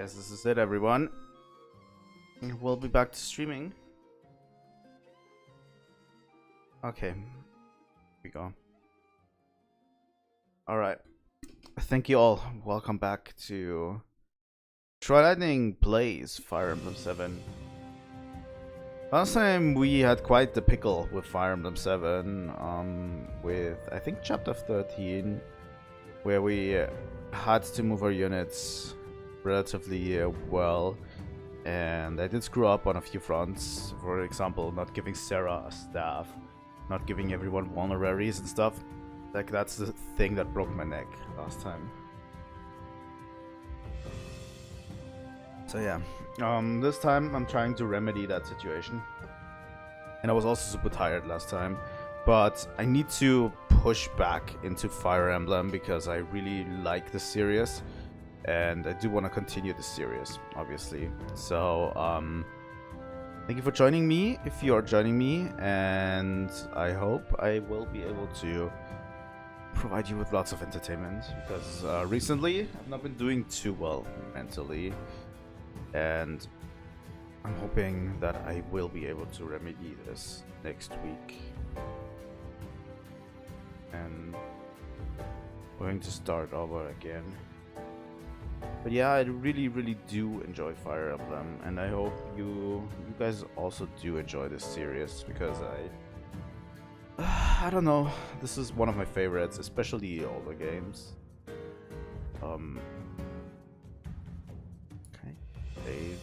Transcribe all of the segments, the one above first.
Guess this is it, everyone. We'll be back to streaming. Okay, here we go. Alright. Thank you all. Welcome back to Trilightning Plays Fire Emblem 7. Last time we had quite the pickle with Fire Emblem 7, with I think chapter 13, where we had to move our units relatively well, and I did screw up on a few fronts. For example, not giving Sarah a staff, not giving everyone vulneraries and stuff. Like, that's the thing that broke my neck last time. So yeah, this time I'm trying to remedy that situation. And I was also super tired last time, but I need to push back into Fire Emblem because I really like the series, and I do want to continue the series, obviously. So thank you for joining me, if you are joining me, and I hope I will be able to provide you with lots of entertainment, because recently I've not been doing too well mentally, and I'm hoping that I will be able to remedy this next week. And we're going to start over again. But yeah, I really do enjoy Fire Emblem, and I hope you guys also do enjoy this series, because I don't know, this is one of my favorites, especially older games. Okay, save.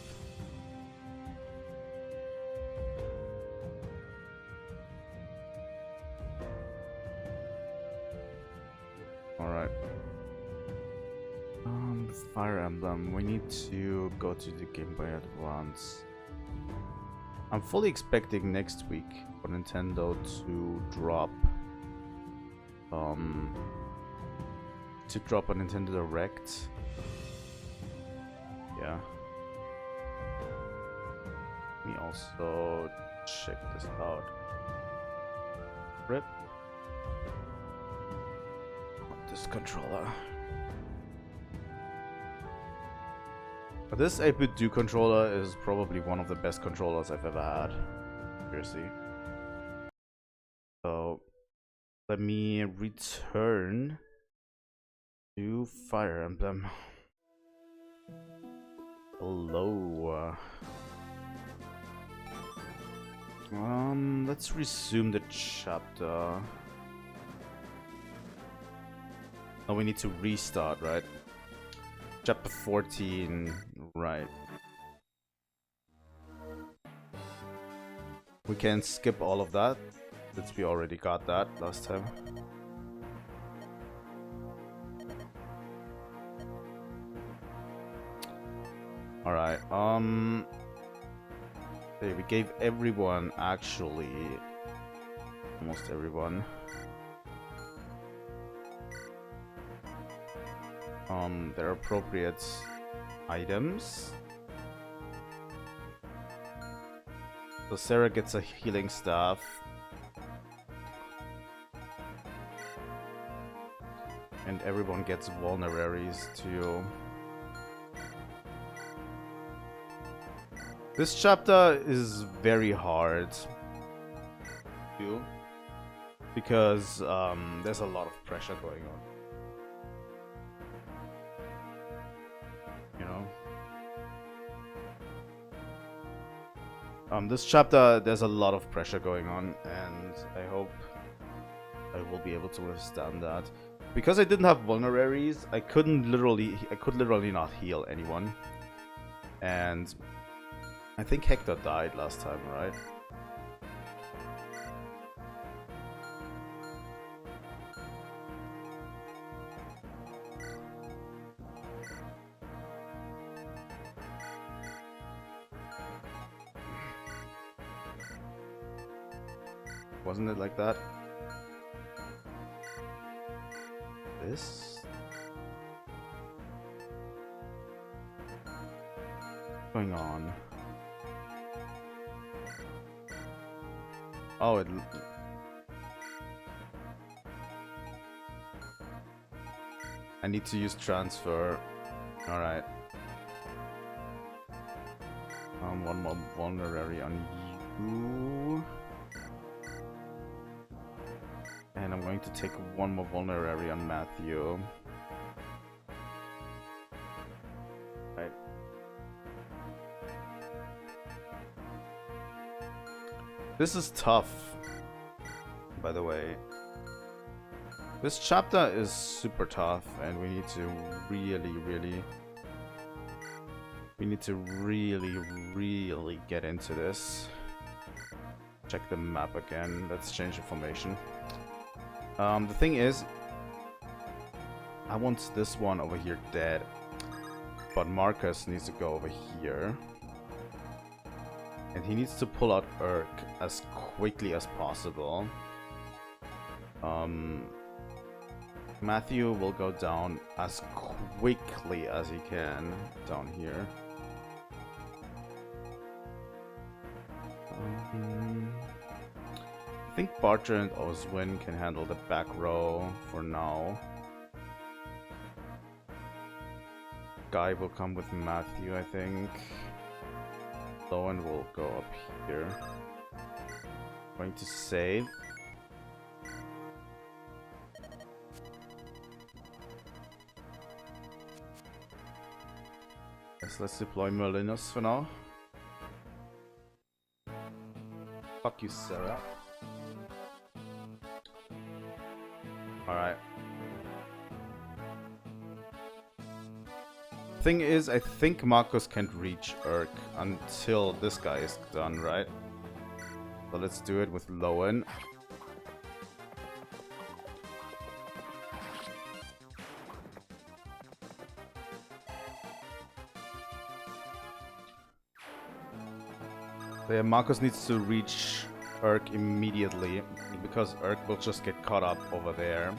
Alright. Fire Emblem, we need to go to the Game Boy Advance. I'm fully expecting next week for Nintendo to drop a Nintendo Direct. Yeah. Let me also check this out. Rip. Not this controller. But this 8-bit Do controller is probably one of the best controllers I've ever had. Seriously. So let me return to Fire Emblem. Hello. Let's resume the chapter. Oh, we need to restart, right? Chapter 14, right. We can skip all of that, since we already got that last time. Alright, okay, we gave everyone, actually, almost everyone, their appropriate items. So Sarah gets a healing staff. And everyone gets vulneraries too. This chapter is very hard too, because there's a lot of pressure going on. You know? This chapter, there's a lot of pressure going on, and I hope I will be able to withstand that. Because I didn't have vulneraries, I could literally not heal anyone. And I think Hector died last time, right? Wasn't it like that? This? What's going on? Oh, I need to use transfer. Alright. down one more vulnerary on you. And I'm going to take one more vulnerary on Matthew. Right. This is tough, by the way. This chapter is super tough, and we need to really get into this. Check the map again. Let's change the formation. The thing is, I want this one over here dead, but Marcus needs to go over here. And he needs to pull out Urk as quickly as possible. Matthew will go down as quickly as he can down here. I think Barter and Oswin can handle the back row for now. Guy will come with Matthew, I think. Lowen will go up here. Going to save. Let's deploy Merlinus for now. Fuck you, Sarah. Alright. Thing is, I think Marcus can't reach Urk until this guy is done, right? So let's do it with Lowen. So yeah, Marcus needs to reach Urk immediately, because Urk will just get caught up over there.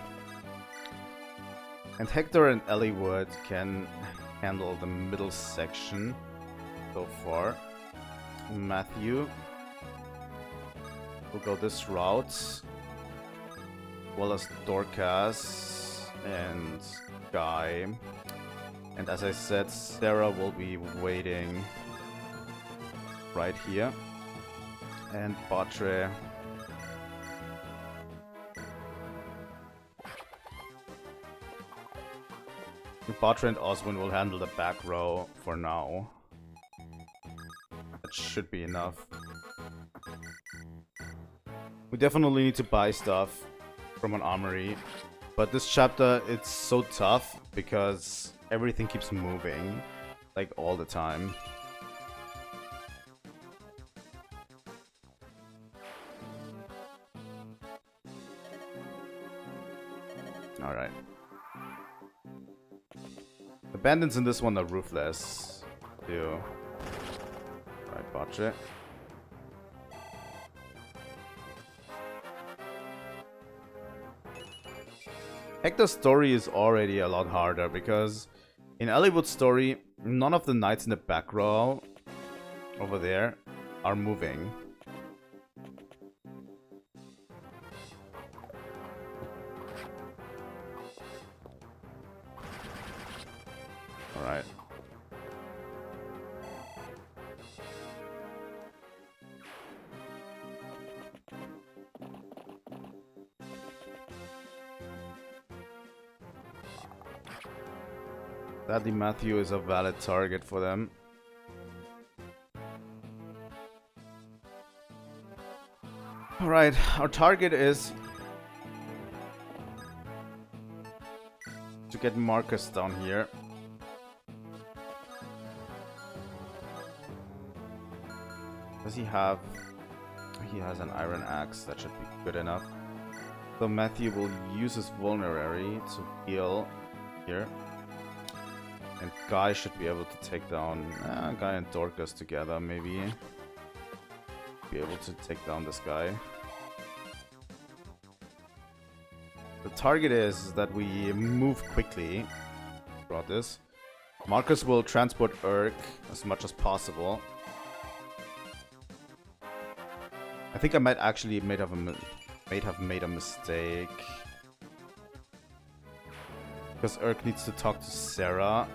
And Hector and Eliwood can handle the middle section so far. Matthew will go this route, as well as Dorcas and Guy. And as I said, Sarah will be waiting right here. And Batre. Batre and Oswin will handle the back row for now. That should be enough. We definitely need to buy stuff from an armory. But this chapter, it's so tough because everything keeps moving, like all the time. Alright. The bandits in this one are ruthless, too. Right, botch it. Hector's story is already a lot harder because in Eliwood's story, none of the knights in the back row over there are moving. Alright. Sadly, Matthew is a valid target for them. Alright, our target is to get Marcus down here. Does he have... He has an iron axe, that should be good enough. So Matthew will use his vulnerary to heal here. And Guy should be able to take down... Guy and Dorcas together, maybe. Be able to take down this guy. The target is that we move quickly throughout this. Marcus will transport Urk as much as possible. I think I might actually have made a mistake. Because Urk needs to talk to Sarah.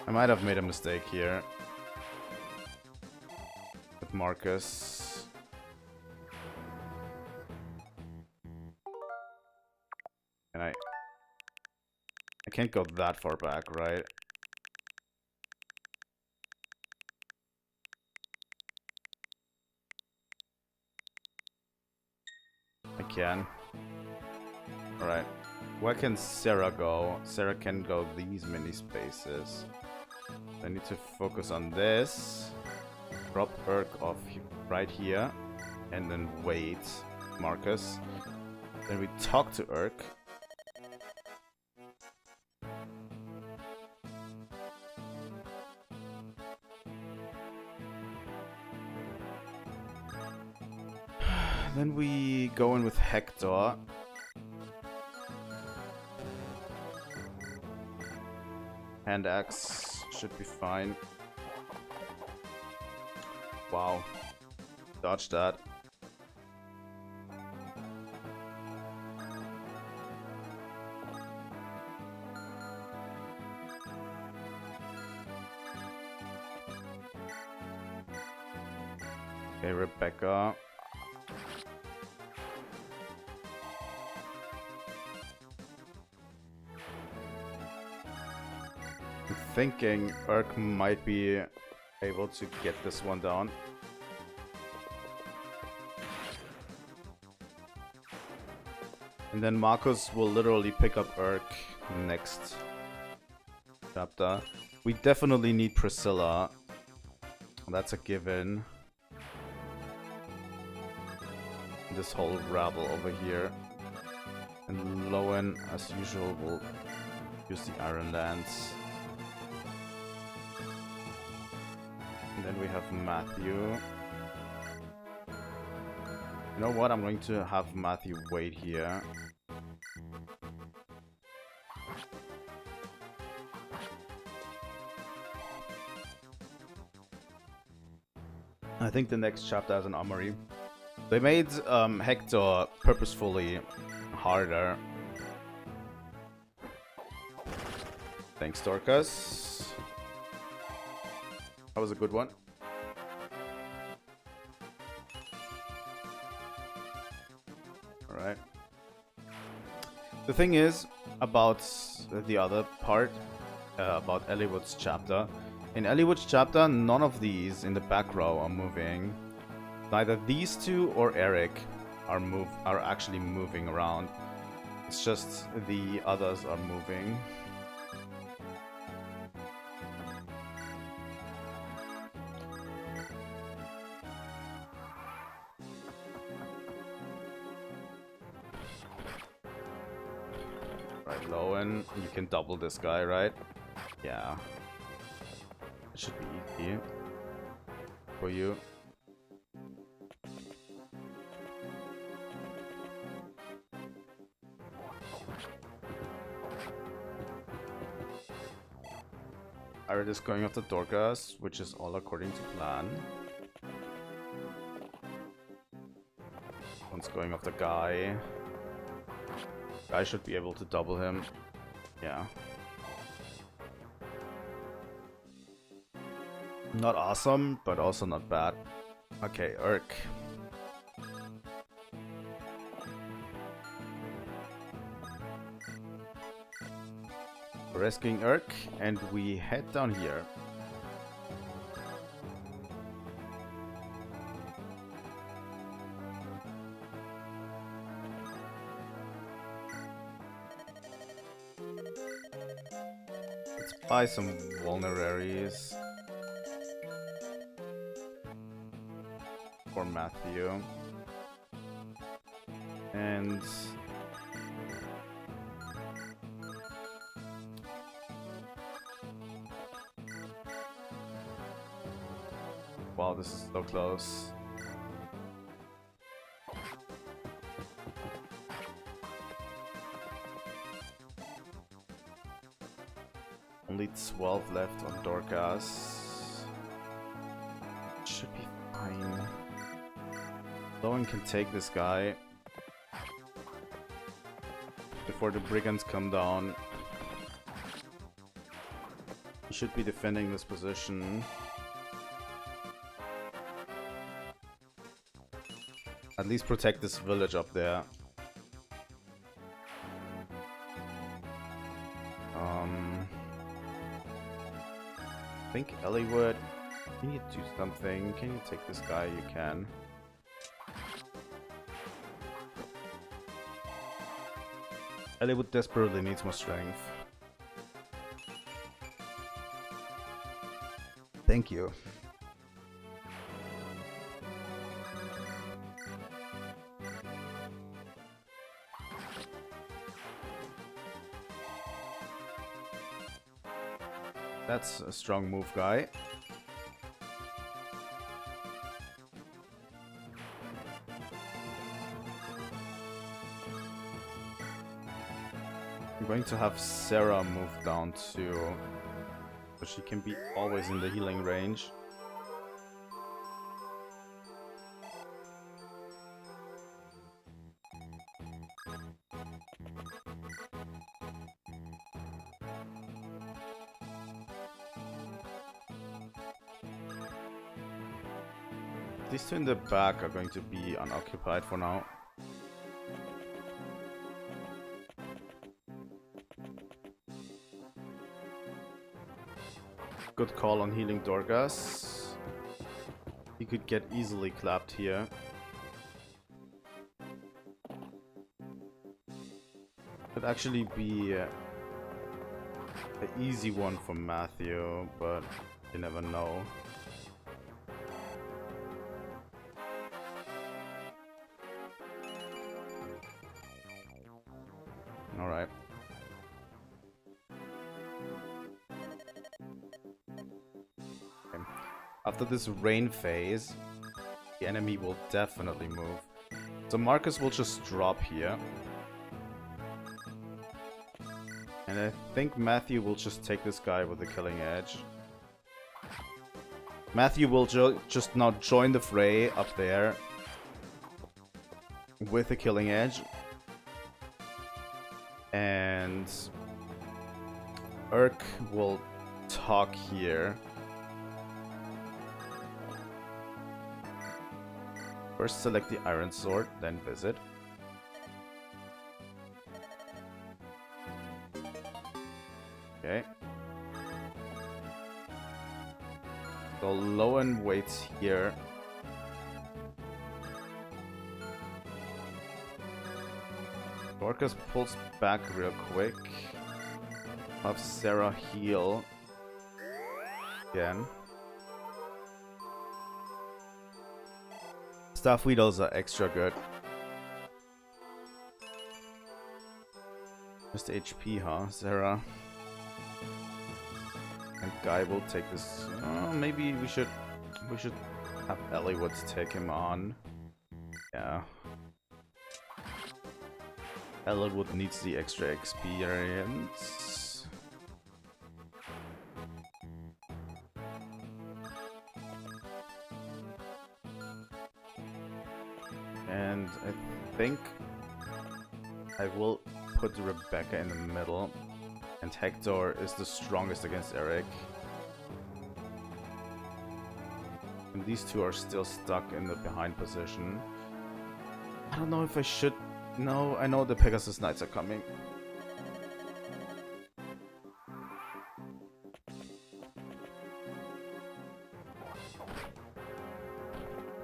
I might have made a mistake here. With Marcus. And I can't go that far back, right? I can. Alright. Where can Sarah go? Sarah can go these many spaces. I need to focus on this. Drop Urk off right here. And then wait, Marcus. Then we talk to Urk. Then we go in with Hector. Hand axe should be fine. Wow. Dodge that. Okay, Rebecca. I'm thinking Urk might be able to get this one down. And then Marcus will literally pick up Urk next chapter. We definitely need Priscilla. That's a given. This whole rabble over here. And Lowen, as usual, will use the Iron Lance. And then we have Matthew. You know what? I'm going to have Matthew wait here. I think the next chapter has an armory. They made Hector purposefully harder. Thanks, Dorcas. That was a good one. Alright. The thing is, about the other part, about Eliwood's chapter. In Eliwood's chapter, none of these in the back row are moving. Neither these two or Eric are actually moving around. It's just the others are moving. Right, Lowen, you can double this guy, right? Yeah. It should be easy for you. Irid is going after Dorcas, which is all according to plan. One's going after Guy. Guy should be able to double him. Yeah. Not awesome, but also not bad. Okay, Urk. Rescuing Urk, and we head down here. Let's buy some vulneraries for Matthew. And wow, this is so close. Only 12 left on Dorcas. Should be fine. No one can take this guy before the brigands come down. He should be defending this position. At least protect this village up there. I think Eliwood, can you do something? Can you take this guy? You can. Eliwood desperately needs more strength. Thank you. That's a strong move, guy. I'm going to have Sarah move down too, so she can be always in the healing range. These two in the back are going to be unoccupied for now. Good call on healing Dorgas. He could get easily clapped here. Could actually be an easy one for Matthew, but you never know. Alright. Okay. After this rain phase, the enemy will definitely move. So Marcus will just drop here. And I think Matthew will just take this guy with the killing edge. Matthew will just now join the fray up there with the killing edge. And Urk will talk here. First select the iron sword, then visit. Okay. So Lowen waits here. Dorcas pulls back real quick. Have Sarah heal again. Staff Weedles are extra good. Just HP, huh, Sarah? And Guy will take this. Maybe we should have Eliwood take him on. Yeah. Eliwood needs the extra experience. And I think I will put Rebecca in the middle. And Hector is the strongest against Eric. And these two are still stuck in the behind position. I don't know if I should. No, I know the Pegasus Knights are coming.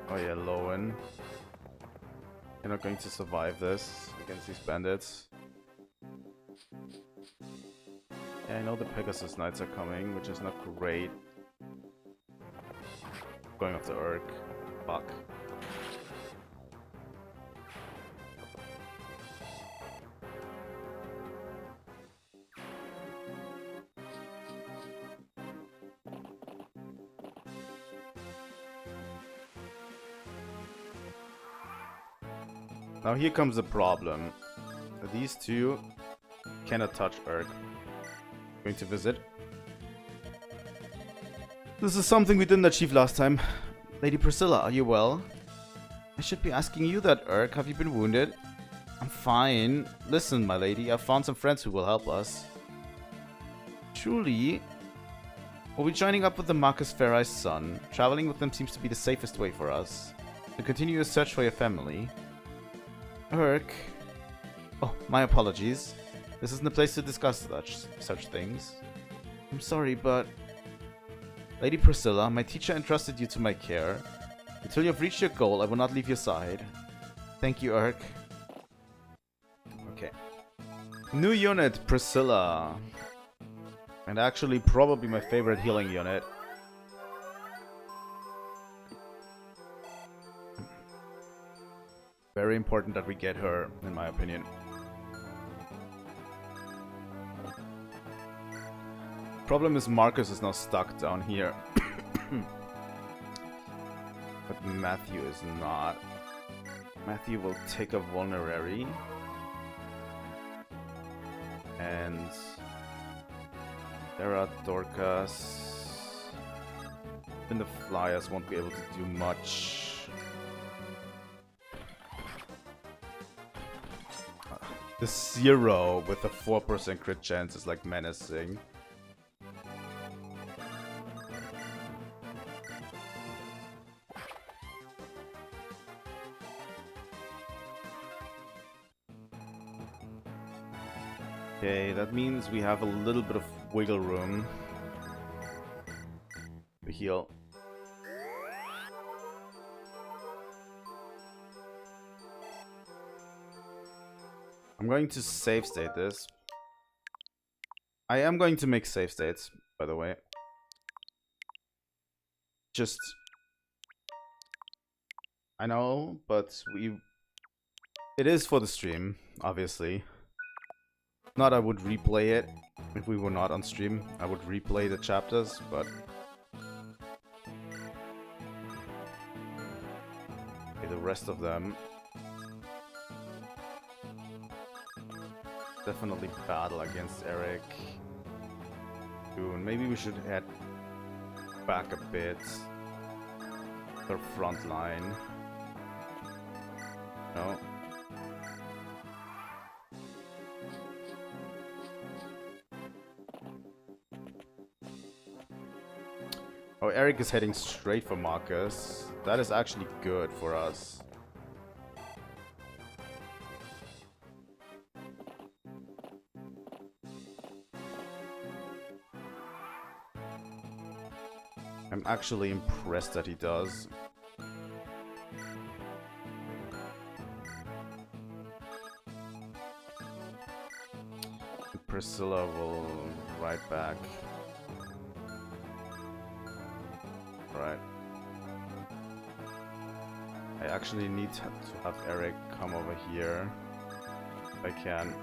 Oh yeah, Lowen. You're not going to survive this against these bandits. Yeah, I know the Pegasus Knights are coming, which is not great. Going off the Urk. Fuck. Now here comes the problem. These two cannot touch Urk. Going to visit. This is something we didn't achieve last time. Lady Priscilla, are you well? I should be asking you that, Urk. Have you been wounded? I'm fine. Listen, my lady, I've found some friends who will help us. Truly? We'll be joining up with the Marcus Ferri's son. Traveling with them seems to be the safest way for us. To continue a search for your family. Urk. Oh, my apologies. This isn't the place to discuss such things. I'm sorry, but... Lady Priscilla, my teacher entrusted you to my care. Until you have reached your goal, I will not leave your side. Thank you, Urk. Okay. New unit, Priscilla. And actually probably my favorite healing unit. Very important that we get her, in my opinion. Problem is Marcus is now stuck down here. But Matthew is not. Matthew will take a vulnerary. And there are Dorcas. And the Flyers won't be able to do much. The 0 with a 4% crit chance is like menacing. Okay, that means we have a little bit of wiggle room to heal. I'm going to save state this. I am going to make save states, by the way. Just... I know, but it is for the stream, obviously. Not I would replay it if we were not on stream. I would replay the chapters, but... Okay, the rest of them... Definitely battle against Eric. Soon. Maybe we should head back a bit. Their front line. No. Oh, Eric is heading straight for Marcus. That is actually good for us. I'm actually impressed that he does. Priscilla will ride back. Right. I actually need to have Eric come over here if I can.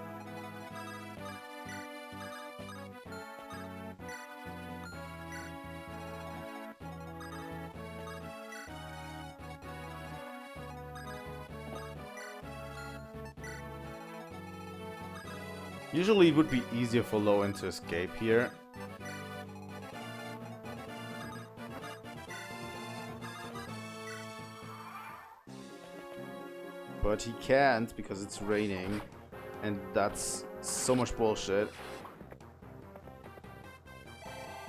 Usually it would be easier for Lowen to escape here. But he can't because it's raining. And that's so much bullshit.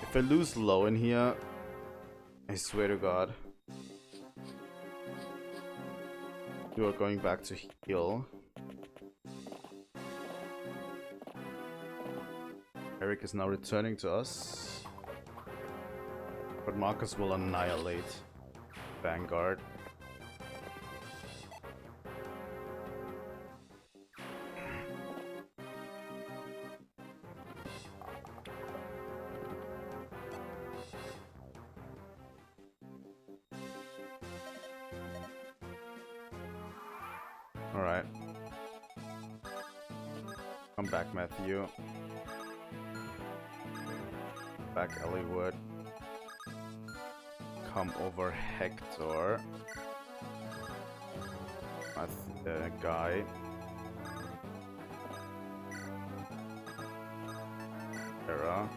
If I lose Lowen here, I swear to God. You are going back to heal. Eric is now returning to us. But Marcus will annihilate Vanguard. Alright. Come back, Matthew. Back eliwood. Come over Hector. That's the guy. Sarah.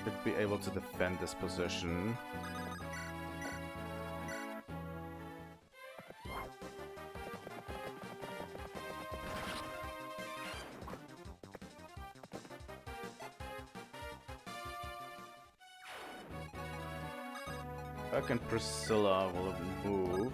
Should be able to defend this position. Back and Priscilla will move.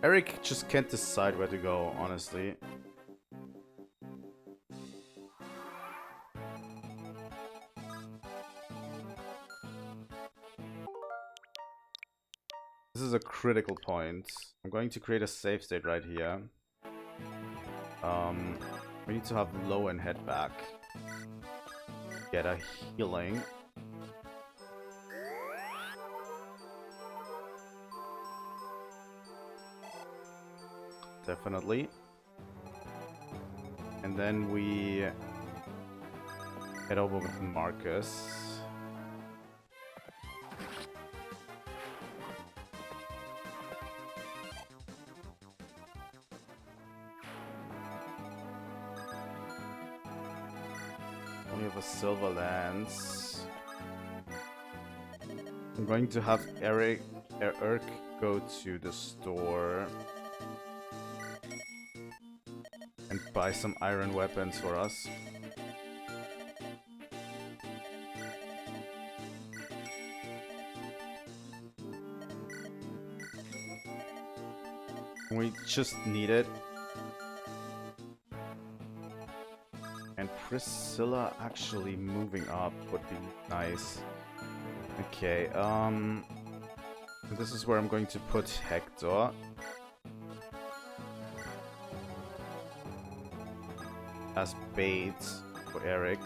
Eric just can't decide where to go, honestly. This is a critical point. I'm going to create a save state right here. We need to have low and head back. Get a healing. Definitely. And then we head over with Marcus. We have a silver lance. I'm going to have Eric go to the store and buy some iron weapons for us. We just need it. And Priscilla actually moving up would be nice. Okay, this is where I'm going to put Hector. As bait for Eric.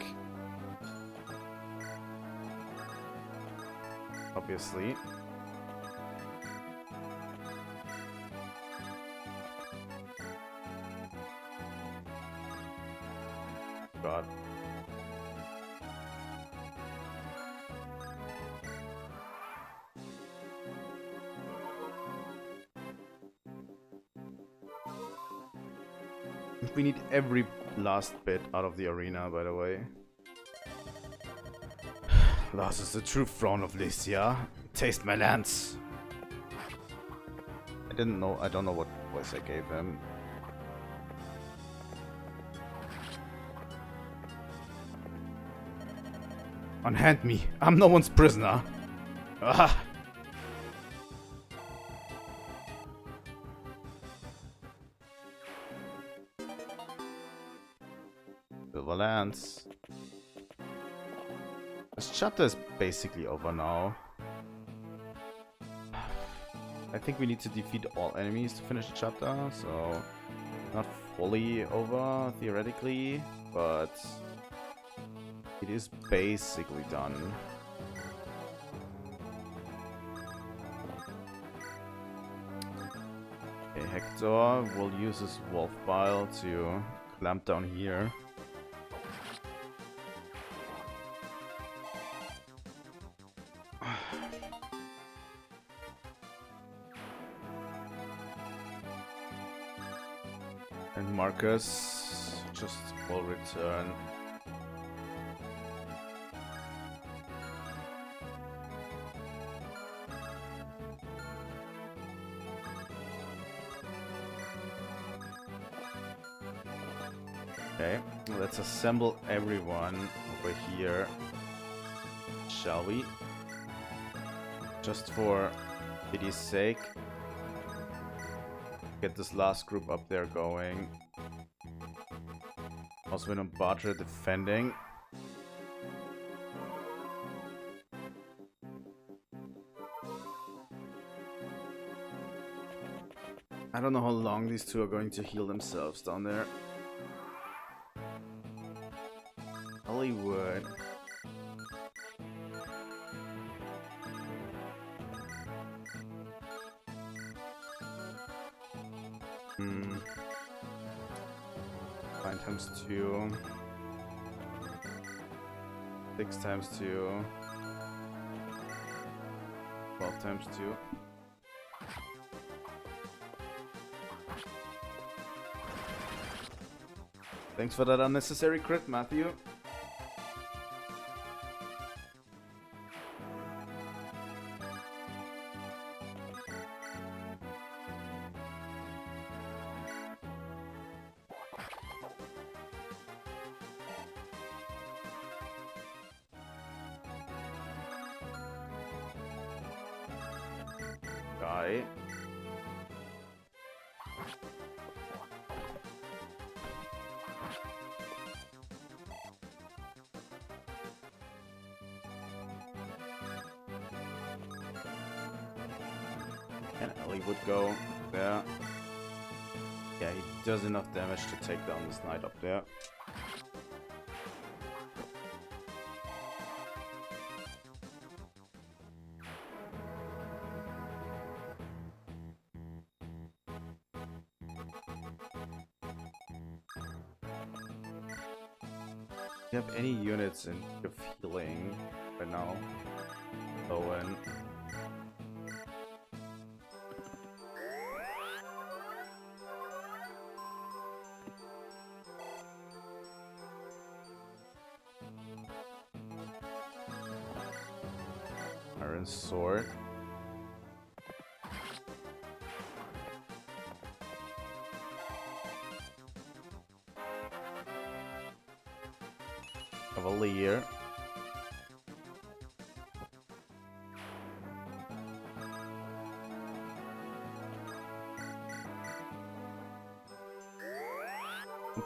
Obviously. God. We need every last bit out of the arena, by the way. Lars is the true throne of Lycia. Taste my lance. I don't know what voice I gave him. Unhand me. I'm no one's prisoner. Ah. Silver lance. This chapter is basically over now. I think we need to defeat all enemies to finish the chapter, so not fully over theoretically, but it is basically done. Okay, Hector will use his wolf bile to clamp down here. And Marcus just will return. Okay, let's assemble everyone over here, shall we? Just for pity's sake. Get this last group up there going. Also, when Batra defending. I don't know how long these two are going to heal themselves down there. Eliwood. Hmm. 9 times 2. 6 times 2. 12 times 2. Thanks for that unnecessary crit, Matthew. try. And Ellie would go there. Yeah, he does enough damage to take down this knight up there. Do you have any units in of healing right now? Owen. Iron sword. Cavalier.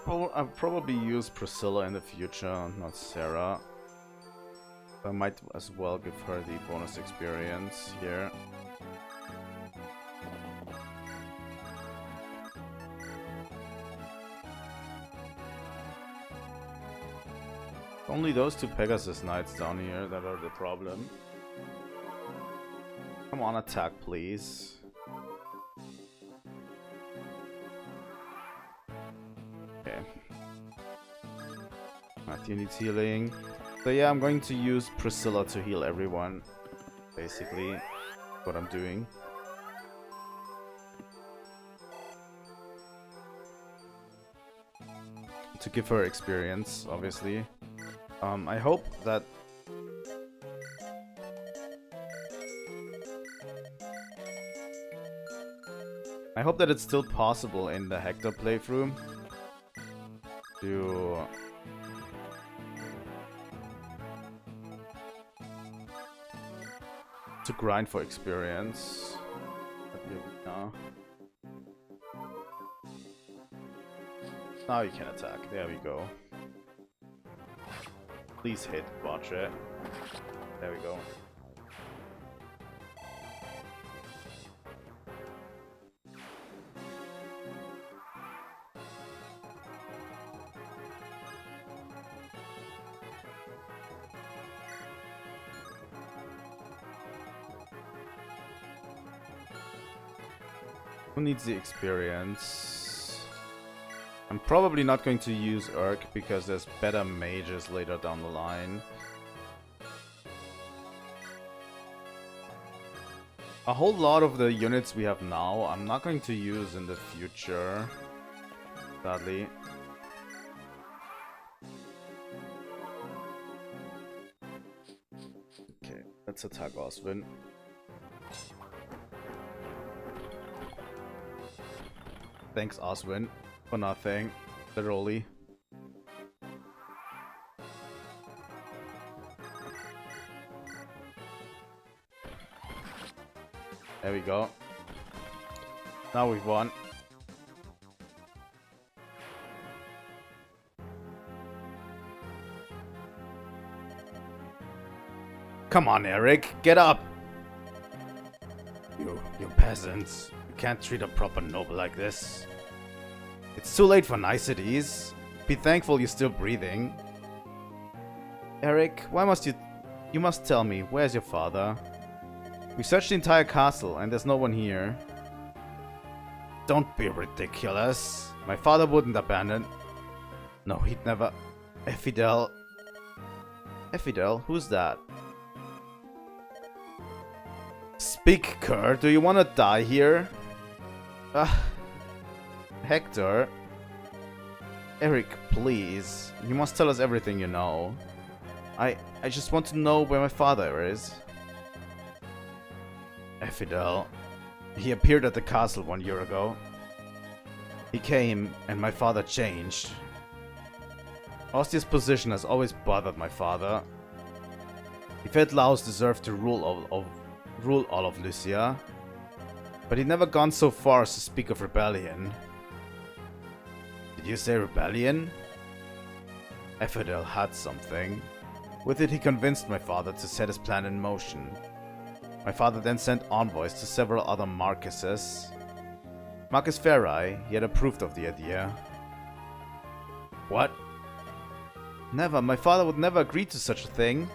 I'll probably use Priscilla in the future, not Sarah. I might as well give her the bonus experience here. Only those two Pegasus Knights down here that are the problem. Come on, attack, please. Okay. Matthew needs healing. So yeah, I'm going to use Priscilla to heal everyone. Basically, what I'm doing. To give her experience, obviously. I hope that... I hope that it's still possible in the Hector playthrough to grind for experience. Here we go. Now you can attack. There we go. Please hit, watch it. There we go. Who needs the experience? I'm probably not going to use Urk because there's better mages later down the line. A whole lot of the units we have now, I'm not going to use in the future, sadly. Okay, let's attack Oswin. Thanks, Oswin. For nothing, literally. There we go. Now we've won. Come on, Eric, get up! You peasants. You can't treat a proper noble like this. It's too late for niceties. Be thankful you're still breathing. Eric, why must you... You must tell me, where's your father? We searched the entire castle and there's no one here. Don't be ridiculous. My father wouldn't abandon... No, he'd never... Effidel... Effidel? Who's that? Speak, Kerr. Do you want to die here? Hector? Eric, please. You must tell us everything you know. I just want to know where my father is. Effidel. He appeared at the castle 1 year ago. He came, and my father changed. Austria's position has always bothered my father. He felt Laos deserved to rule all of Lycia. But he'd never gone so far as to speak of rebellion. Did you say rebellion? Ephidel had something. With it he convinced my father to set his plan in motion. My father then sent envoys to several other Marcuses. Marcus Ferri, he had approved of the idea. What? Never, my father would never agree to such a thing.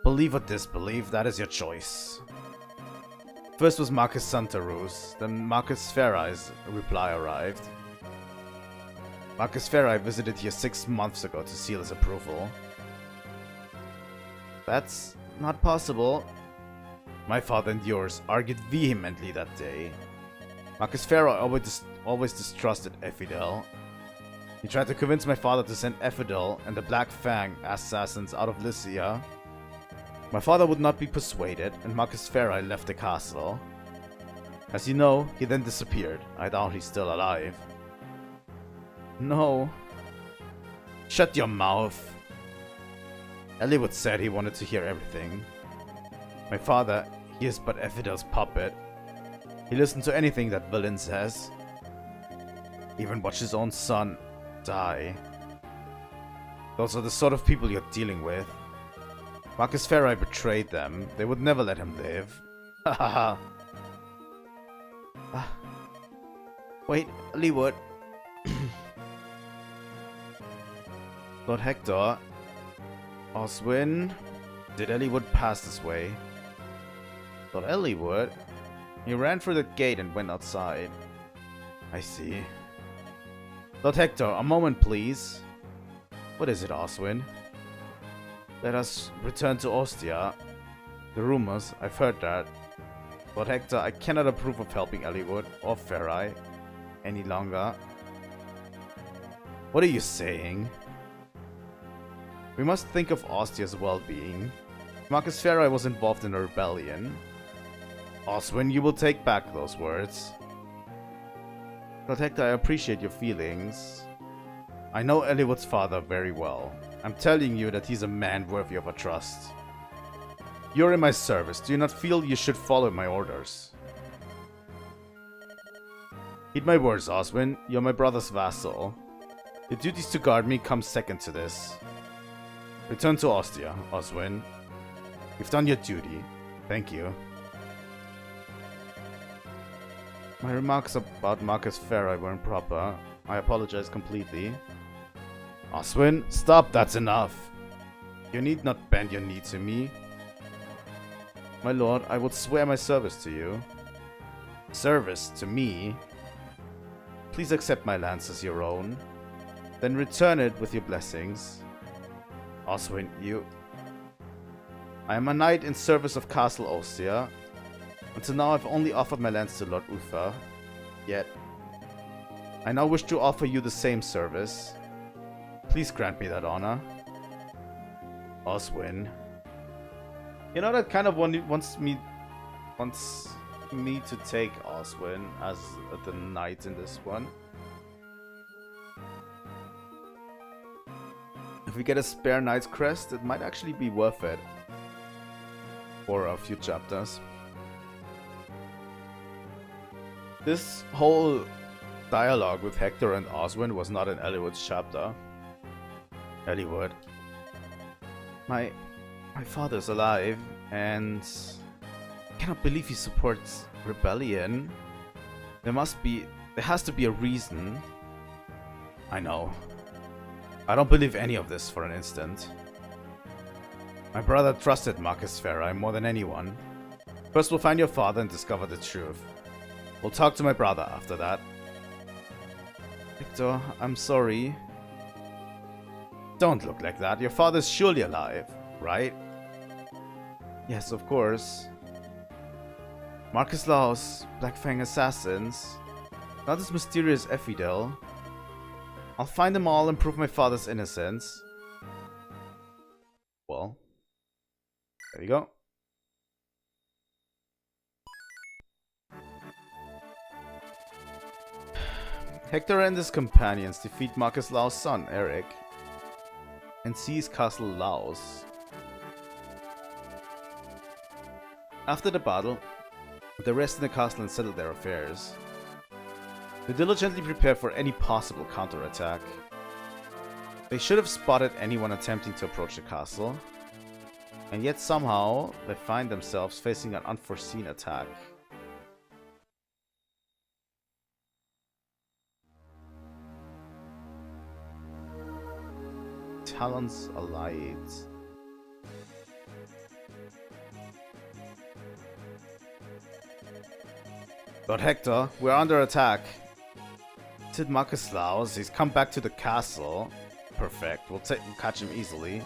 Believe or disbelieve, that is your choice. First was Marcus Santarus, then Marcus Ferri's reply arrived. Marcus Ferri visited here 6 months ago to seal his approval. That's not possible. My father and yours argued vehemently that day. Marcus Ferri always distrusted Ephidel. He tried to convince my father to send Ephidel and the Black Fang assassins out of Lycia. My father would not be persuaded, and Marcus Ferri left the castle. As you know, he then disappeared. I doubt he's still alive. No. Shut your mouth. Eliwood said he wanted to hear everything. My father, he is but Ephidel's puppet. He listens to anything that villain says. Even watched his own son die. Those are the sort of people you're dealing with. Marcus Ferri betrayed them. They would never let him live. Hahaha. Wait, Eliwood. Lord Hector. Oswin. Did Eliwood pass this way? Lord Eliwood? He ran through the gate and went outside. I see. Lord Hector, a moment please. What is it, Oswin? Let us return to Ostia. The rumors, I've heard that. Lord Hector, I cannot approve of helping Eliwood or Ferri any longer. What are you saying? We must think of Ostia's well-being. Marcus Ferri was involved in a rebellion. Oswin, you will take back those words. Lord Hector, I appreciate your feelings. I know Eliwood's father very well. I'm telling you that he's a man worthy of our trust. You're in my service. Do you not feel you should follow my orders? Heed my words, Oswin. You're my brother's vassal. Your duties to guard me come second to this. Return to Ostia, Oswin. You've done your duty. Thank you. My remarks about Marcus Ferri were improper. I apologize completely. Oswin, stop, that's enough. You need not bend your knee to me. My lord, I would swear my service to you. Service to me? Please accept my lance as your own. Then return it with your blessings. Oswin, you... I am a knight in service of Castle Ostia. Until now I've only offered my lance to Lord Uther. Yet, I now wish to offer you the same service. Please grant me that honor. Oswin. You know, that kind of wants me to take Oswin as the knight in this one. If we get a spare knight's crest, it might actually be worth it for a few chapters. This whole dialogue with Hector and Oswin was not in Eliwood's chapter. Eliwood. My father's alive, and I cannot believe he supports rebellion. There has to be a reason. I know. I don't believe any of this for an instant. My brother trusted Marcus Ferri more than anyone. First we'll find your father and discover the truth. We'll talk to my brother after that. Hector, I'm sorry. Don't look like that. Your father's surely alive, right? Yes, of course. Marcus Laus, Black Fang assassins. Not this mysterious Ephidel. I'll find them all and prove my father's innocence. Well, there we go. Hector and his companions defeat Marcus Laus' son, Eric, and seize Castle Laus. After the battle, They rest in the castle and settle their affairs. They diligently prepare for any possible counterattack. They should have spotted anyone attempting to approach the castle. And yet somehow, they find themselves facing an unforeseen attack. Talons allied. Lord Hector, we're under attack. Is it Marcus Laus? He's come back to the castle. Perfect, we'll catch him easily.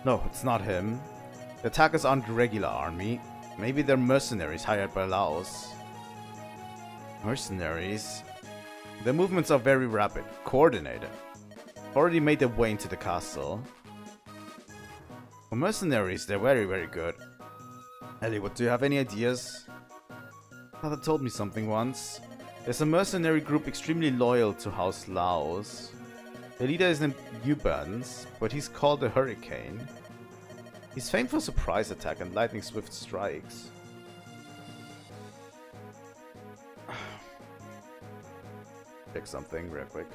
No, it's not him. The attackers aren't regular army. Maybe they're mercenaries hired by Laos. Mercenaries? Their movements are very rapid, coordinated. Already made their way into the castle. For mercenaries, they're very, very good. Eliwood, do you have any ideas? Father told me something once. There's a mercenary group extremely loyal to House Laos. The leader is named Ubans, but he's called a Hurricane. He's famed for surprise attack and lightning swift strikes. Check something real quick.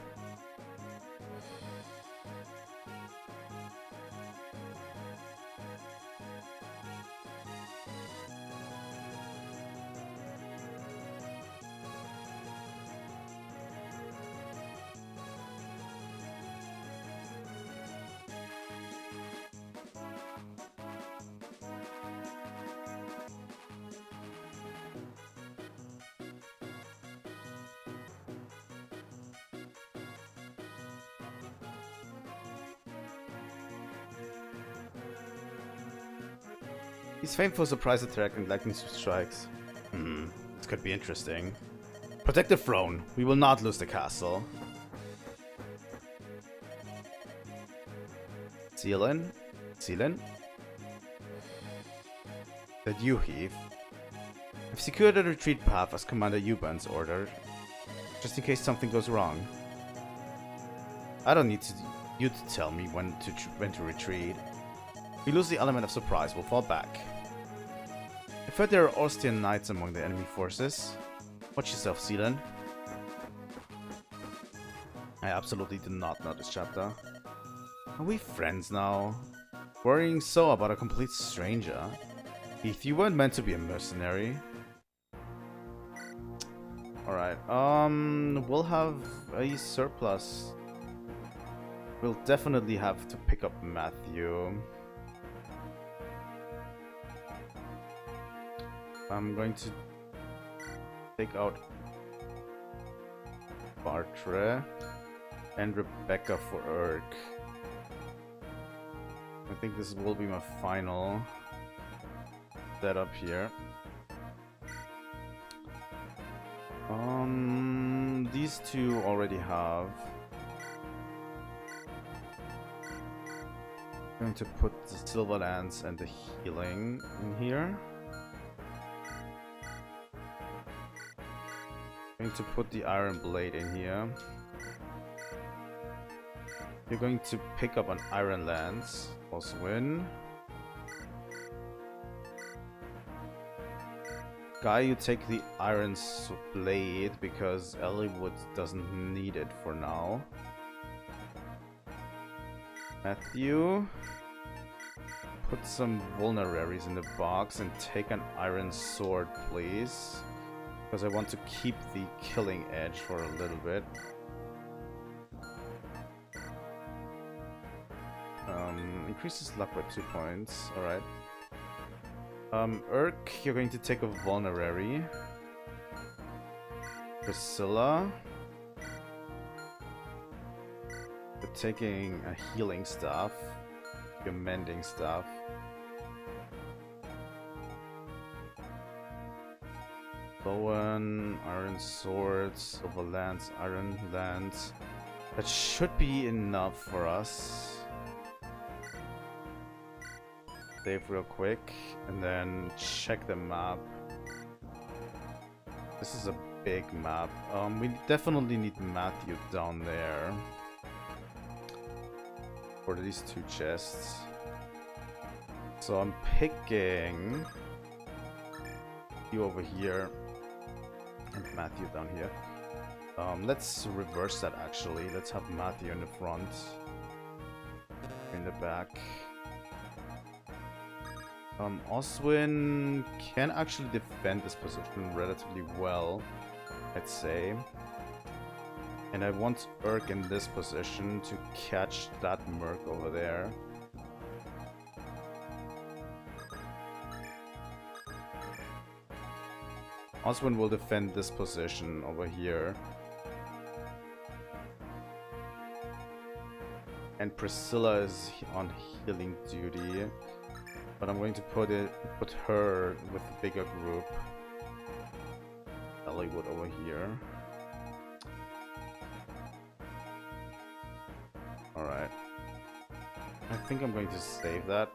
He's famed for surprise attack and lightning strikes. This could be interesting. Protect the throne. We will not lose the castle. Seelen? That you heave. I've secured a retreat path as Commander Ubans ordered, just in case something goes wrong. I don't need you to tell me when to retreat. If we lose the element of surprise, we'll fall back. I've heard there are Austrian knights among the enemy forces. Watch yourself, Seelen. I absolutely did not know this chapter. Are we friends now? Worrying so about a complete stranger. Heath, you weren't meant to be a mercenary. Alright, we'll have a surplus. We'll definitely have to pick up Matthew. I'm going to take out Bartre and Rebecca for Urk. I think this will be my final setup here. These two already have. I'm going to put the Silver Lance and the healing in here. I'm going to put the Iron Blade in here. You're going to pick up an Iron Lance, also win. Guy, you take the Iron Blade because Eliwood doesn't need it for now. Matthew, put some vulneraries in the box and take an Iron Sword, please. Because I want to keep the killing edge for a little bit. Increases luck by 2 points. Alright. Urk, you're going to take a vulnerary. Priscilla, you're taking a healing staff. You're mending staff. Bowen, Iron Swords, Silver Lance, Iron Lance. That should be enough for us. Save real quick, and then check the map. This is a big map. We definitely need Matthew down there for these 2 chests. So I'm picking you over here and Matthew down here. Let's reverse that actually. Let's have Matthew in the front, in the back. Oswin can actually defend this position relatively well, I'd say. And I want Urk in this position to catch that Merc over there. Oswin will defend this position over here. And Priscilla is on healing duty. But I'm going to put her with a bigger group. Eliwood over here. Alright. I think I'm going to save that.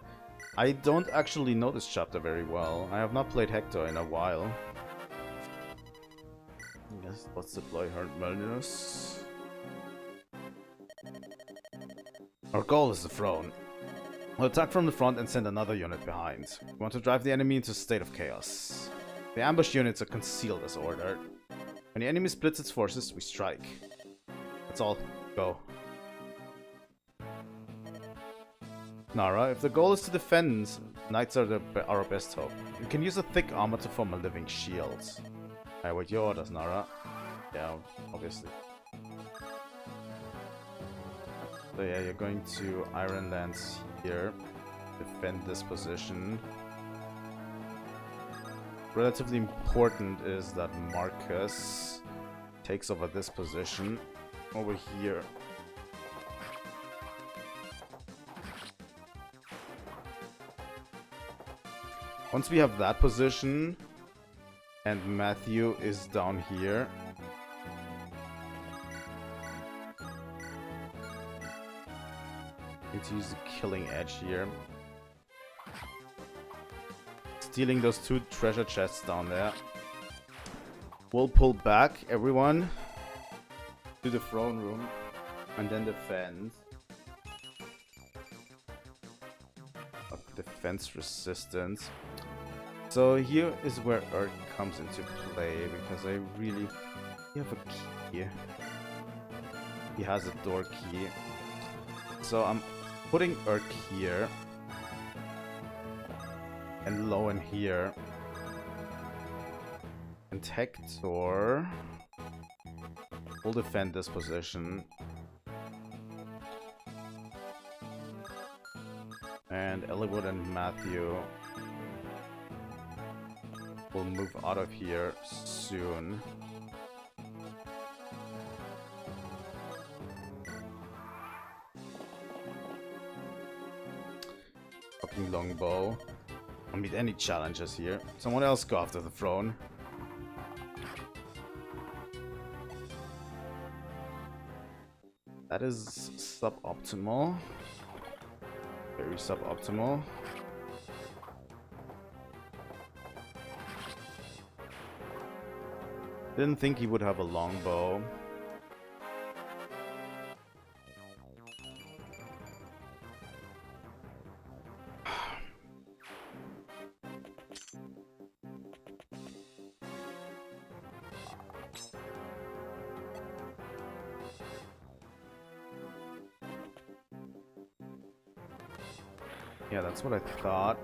I don't actually know this chapter very well. I have not played Hector in a while. Yes, let's deploy her Melnus. Our goal is the throne. We'll attack from the front and send another unit behind. We want to drive the enemy into a state of chaos. The ambush units are concealed as ordered. When the enemy splits its forces, we strike. That's all. Go. Nara, if the goal is to defend, knights are our best hope. You can use a thick armor to form a living shield. I wait your orders, Nara. Yeah, obviously. So yeah, you're going to Iron Lance here. Defend this position. Relatively important is that Marcus takes over this position over here. Once we have that position and Matthew is down here, need to use the killing edge here. Stealing those 2 treasure chests down there. We'll pull back everyone to the throne room and then defend. Defense resistance. So here is where Urk comes into play because I really have a key. He has a door key. So I'm putting Urk here and Lowen here. And Hector will defend this position. And Eliwood and Matthew will move out of here soon. Fucking longbow. Don't meet any challenges here. Someone else go after the throne. That is suboptimal. Very suboptimal. Didn't think he would have a longbow. Yeah, that's what I thought.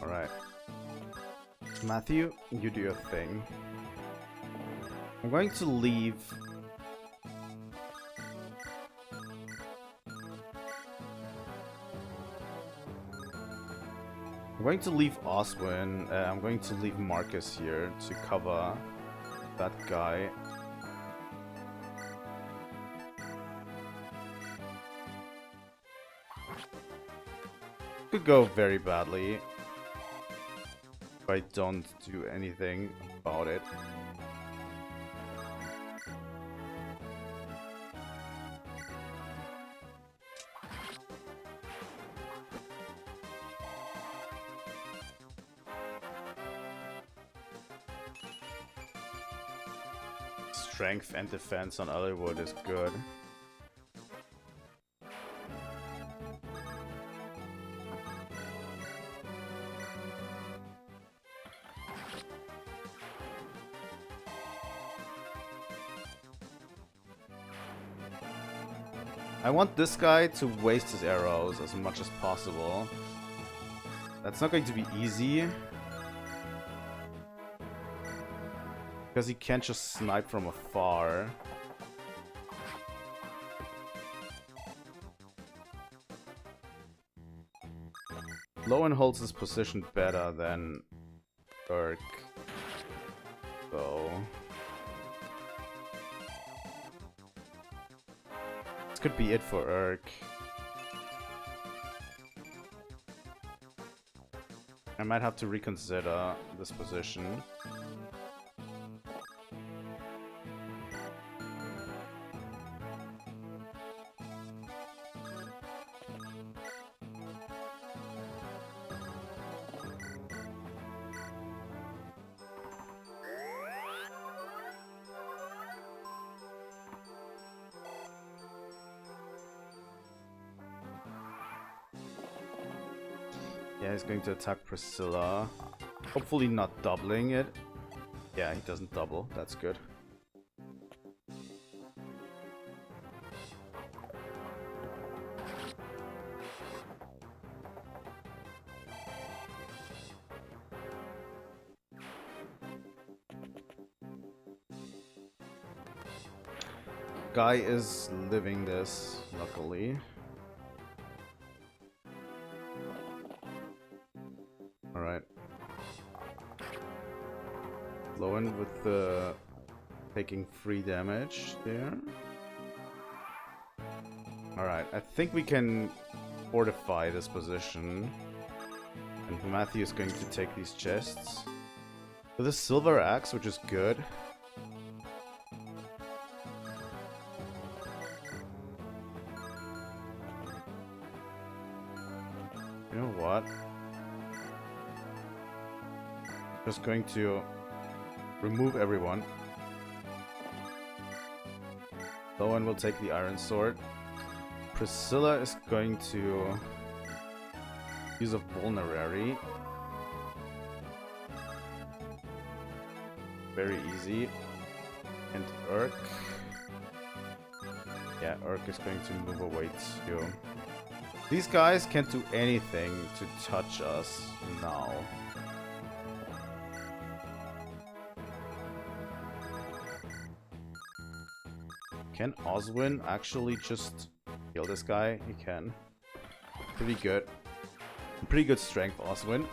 Alright. Matthew, you do your thing. I'm going to leave... I'm going to leave Oswin. I'm going to leave Marcus here to cover that guy. Could go very badly if I don't do anything about it. strength and defense on eliwood is good. I want this guy to waste his arrows as much as possible. That's not going to be easy. Because he can't just snipe from afar. Lowen holds his position better than Urk. So... this could be it for Urk. I might have to reconsider this position. Yeah, he's going to attack Priscilla. Hopefully not doubling it. Yeah, he doesn't double. That's good. Guy is living this, luckily. Alright. Lowen with the taking 3 damage there. Alright, I think we can fortify this position. And Matthew is going to take these chests. With a silver axe, which is good. You know what? Just going to remove everyone. Lowen will take the iron sword. Priscilla is going to use a vulnerary. Very easy. And Urk. Yeah, Urk is going to move away too. These guys can't do anything to touch us now. Can Oswin actually just kill this guy? He can. Pretty good. Pretty good strength, Oswin.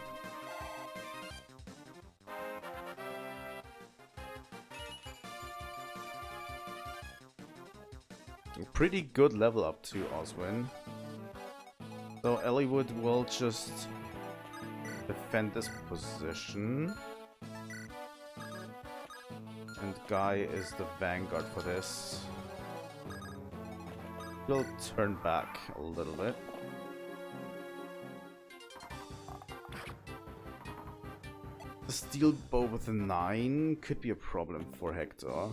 Pretty good level up to Oswin. So Eliwood will just defend this position. And Guy is the vanguard for this. He'll turn back a little bit. The steel bow with a 9 could be a problem for Hector.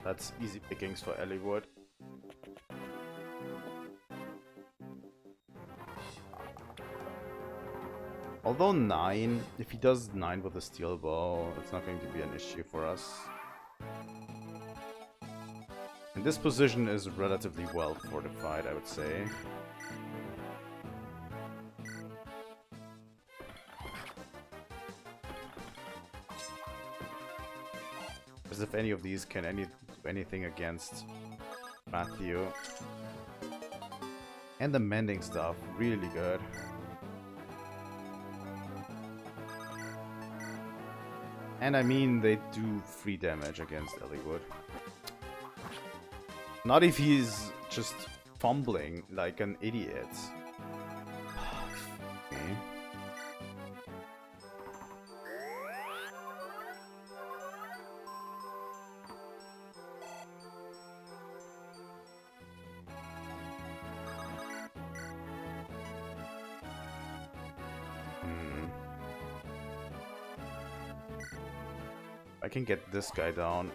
That's easy pickings for Eliwood. Although 9, if he does 9 with a steel bow, it's not going to be an issue for us. And this position is relatively well fortified, I would say. As if any of these can do anything against Matthew. And the mending stuff, really good. And I mean, they do 3 damage against Eliwood. Not if he's just fumbling like an idiot. Okay. I can get this guy down.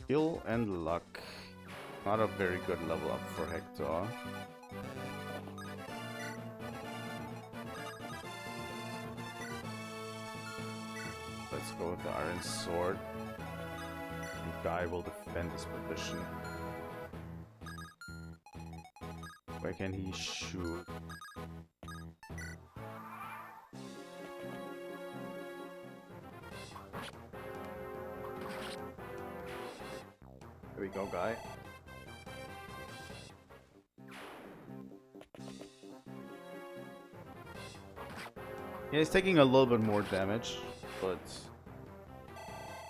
Skill and luck. Not a very good level up for Hector. Let's go with the iron sword. And Guy will defend his position. Where can he shoot? There we go, Guy. Yeah, he's taking a little bit more damage, but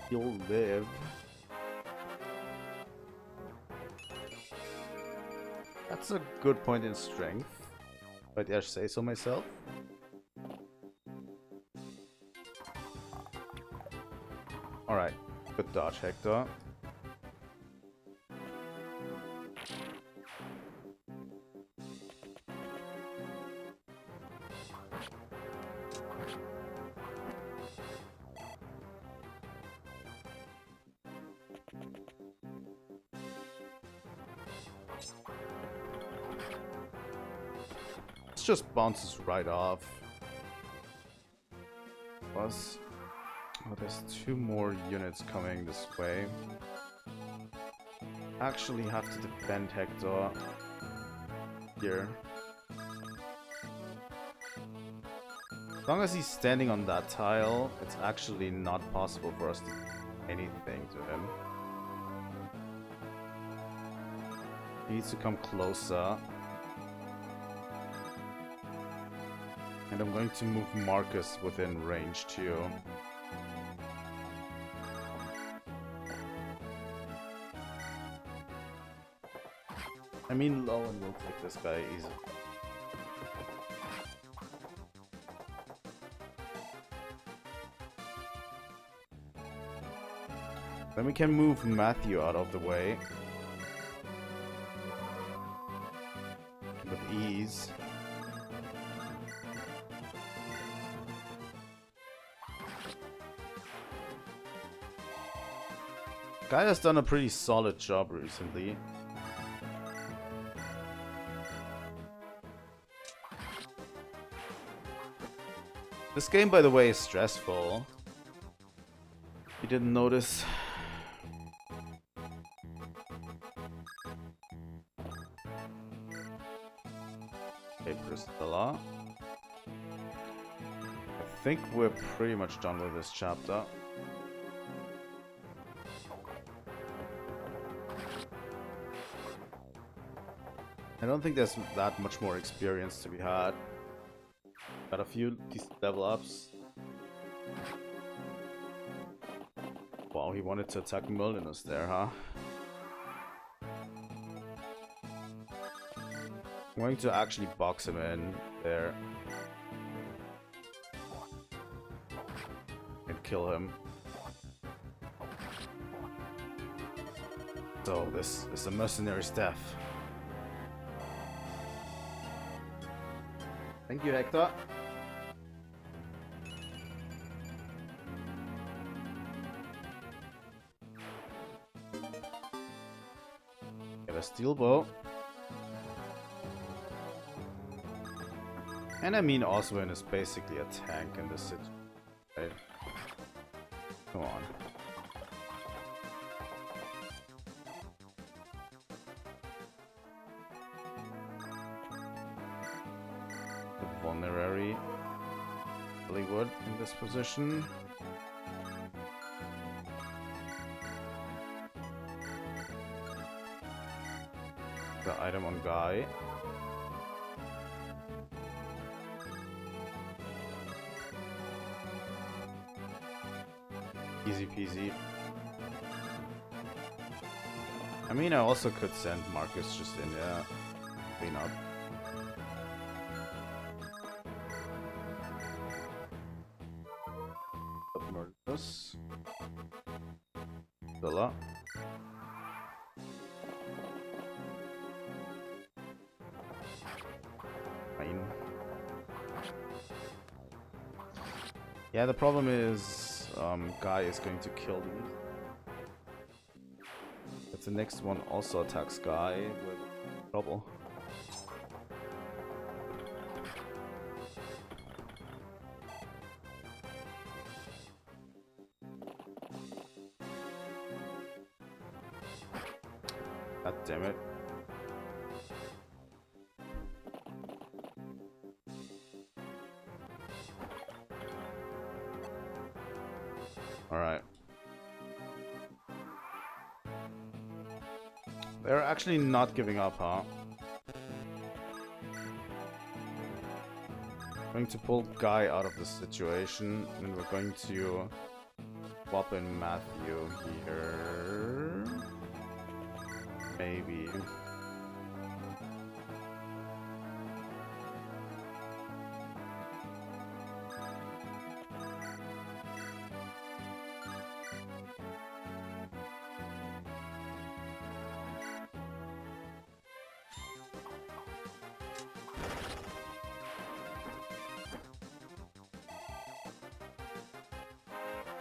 he'll live. That's a good point in strength, if I dare say so myself. Alright, good dodge, Hector. Just bounces right off. Plus, oh, there's 2 more units coming this way. Actually have to defend Hector here. As long as he's standing on that tile, it's actually not possible for us to do anything to him. He needs to come closer. And I'm going to move Marcus within range too. I mean, Lowen will take this guy easily. Then we can move Matthew out of the way. With ease. Guy has done a pretty solid job recently. This game, by the way, is stressful. You didn't notice. Okay, Priscilla. I think we're pretty much done with this chapter. I don't think there's that much more experience to be had. Got a few decent level ups. Wow, he wanted to attack Molinus there, huh? I'm going to actually box him in there. And kill him. So, this is a mercenary's death. Thank you, Hector. Get a steel bow. And I mean, Oswin is basically a tank in this situation. Right? Come on. Vulnerary eliwood in this position. The item on Guy. Easy peasy. I mean, I also could send Marcus just in there, clean up. Murderous. Villa. Yeah, the problem is Guy is going to kill me. If the next one also attacks Guy, we're in trouble. God damn it. Alright. They're actually not giving up, huh? Going to pull Guy out of the situation, and we're going to swap in Matthew here. Maybe.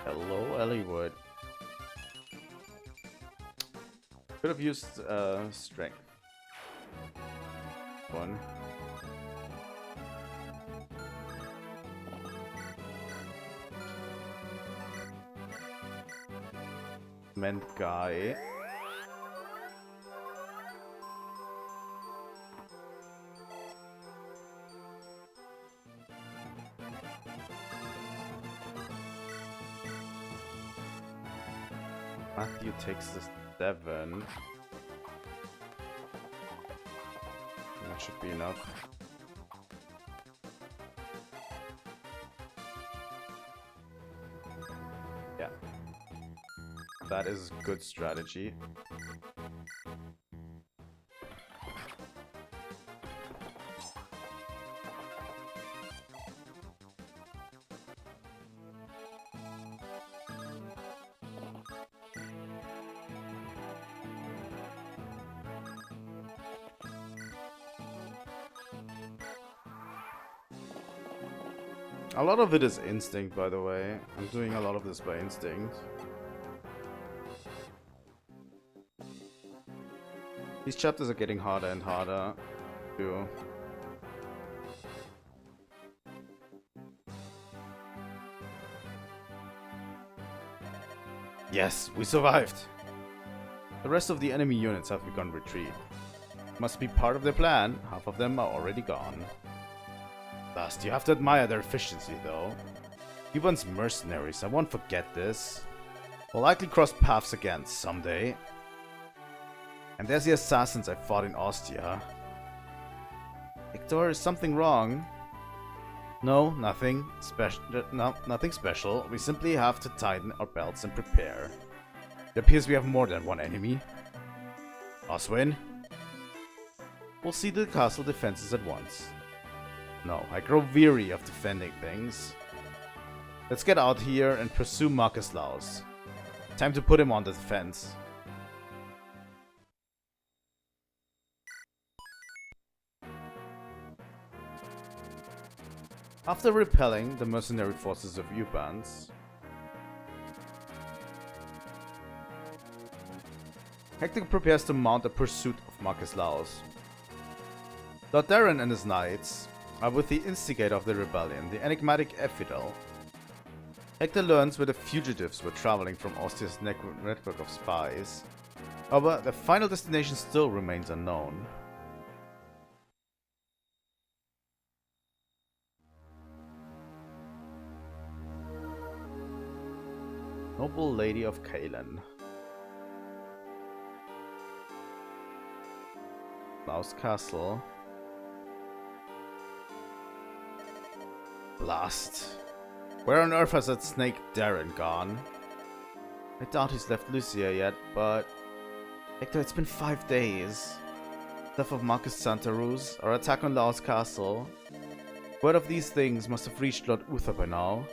Hello, eliwood. Could have used strength. One. Meant Guy. Matthew takes the 7. That should be enough. Yeah. That is good strategy. A lot of it is instinct, by the way. I'm doing a lot of this by instinct. These chapters are getting harder and harder too. Yes, we survived! The rest of the enemy units have begun retreat. Must be part of their plan. Half of them are already gone. Last, you have to admire their efficiency, though. Cubans mercenaries, I won't forget this. We'll likely cross paths again someday. And there's the assassins I fought in Ostia. Hector, is something wrong? No, nothing special. No, nothing special. We simply have to tighten our belts and prepare. It appears we have more than one enemy. Oswin? We'll see to the castle defenses at once. No, I grow weary of defending things. Let's get out here and pursue Marcus Laus. Time to put him on the defense. After repelling the mercenary forces of Ubans, Hector prepares to mount a pursuit of Marcus Laus. Lord Darren and his knights are with the instigator of the rebellion, the enigmatic Ephidel. Hector learns where the fugitives were traveling from Ostia's network of spies. However, their final destination still remains unknown. Noble Lady of Kalen. Laus Castle. Blast. Where on earth has that snake Darren gone? I doubt he's left Lucia yet, but... Hector, it's been 5 days. Death of Marcus Santaruz, our attack on Laus Castle. Word of these things must have reached Lord Uther by now.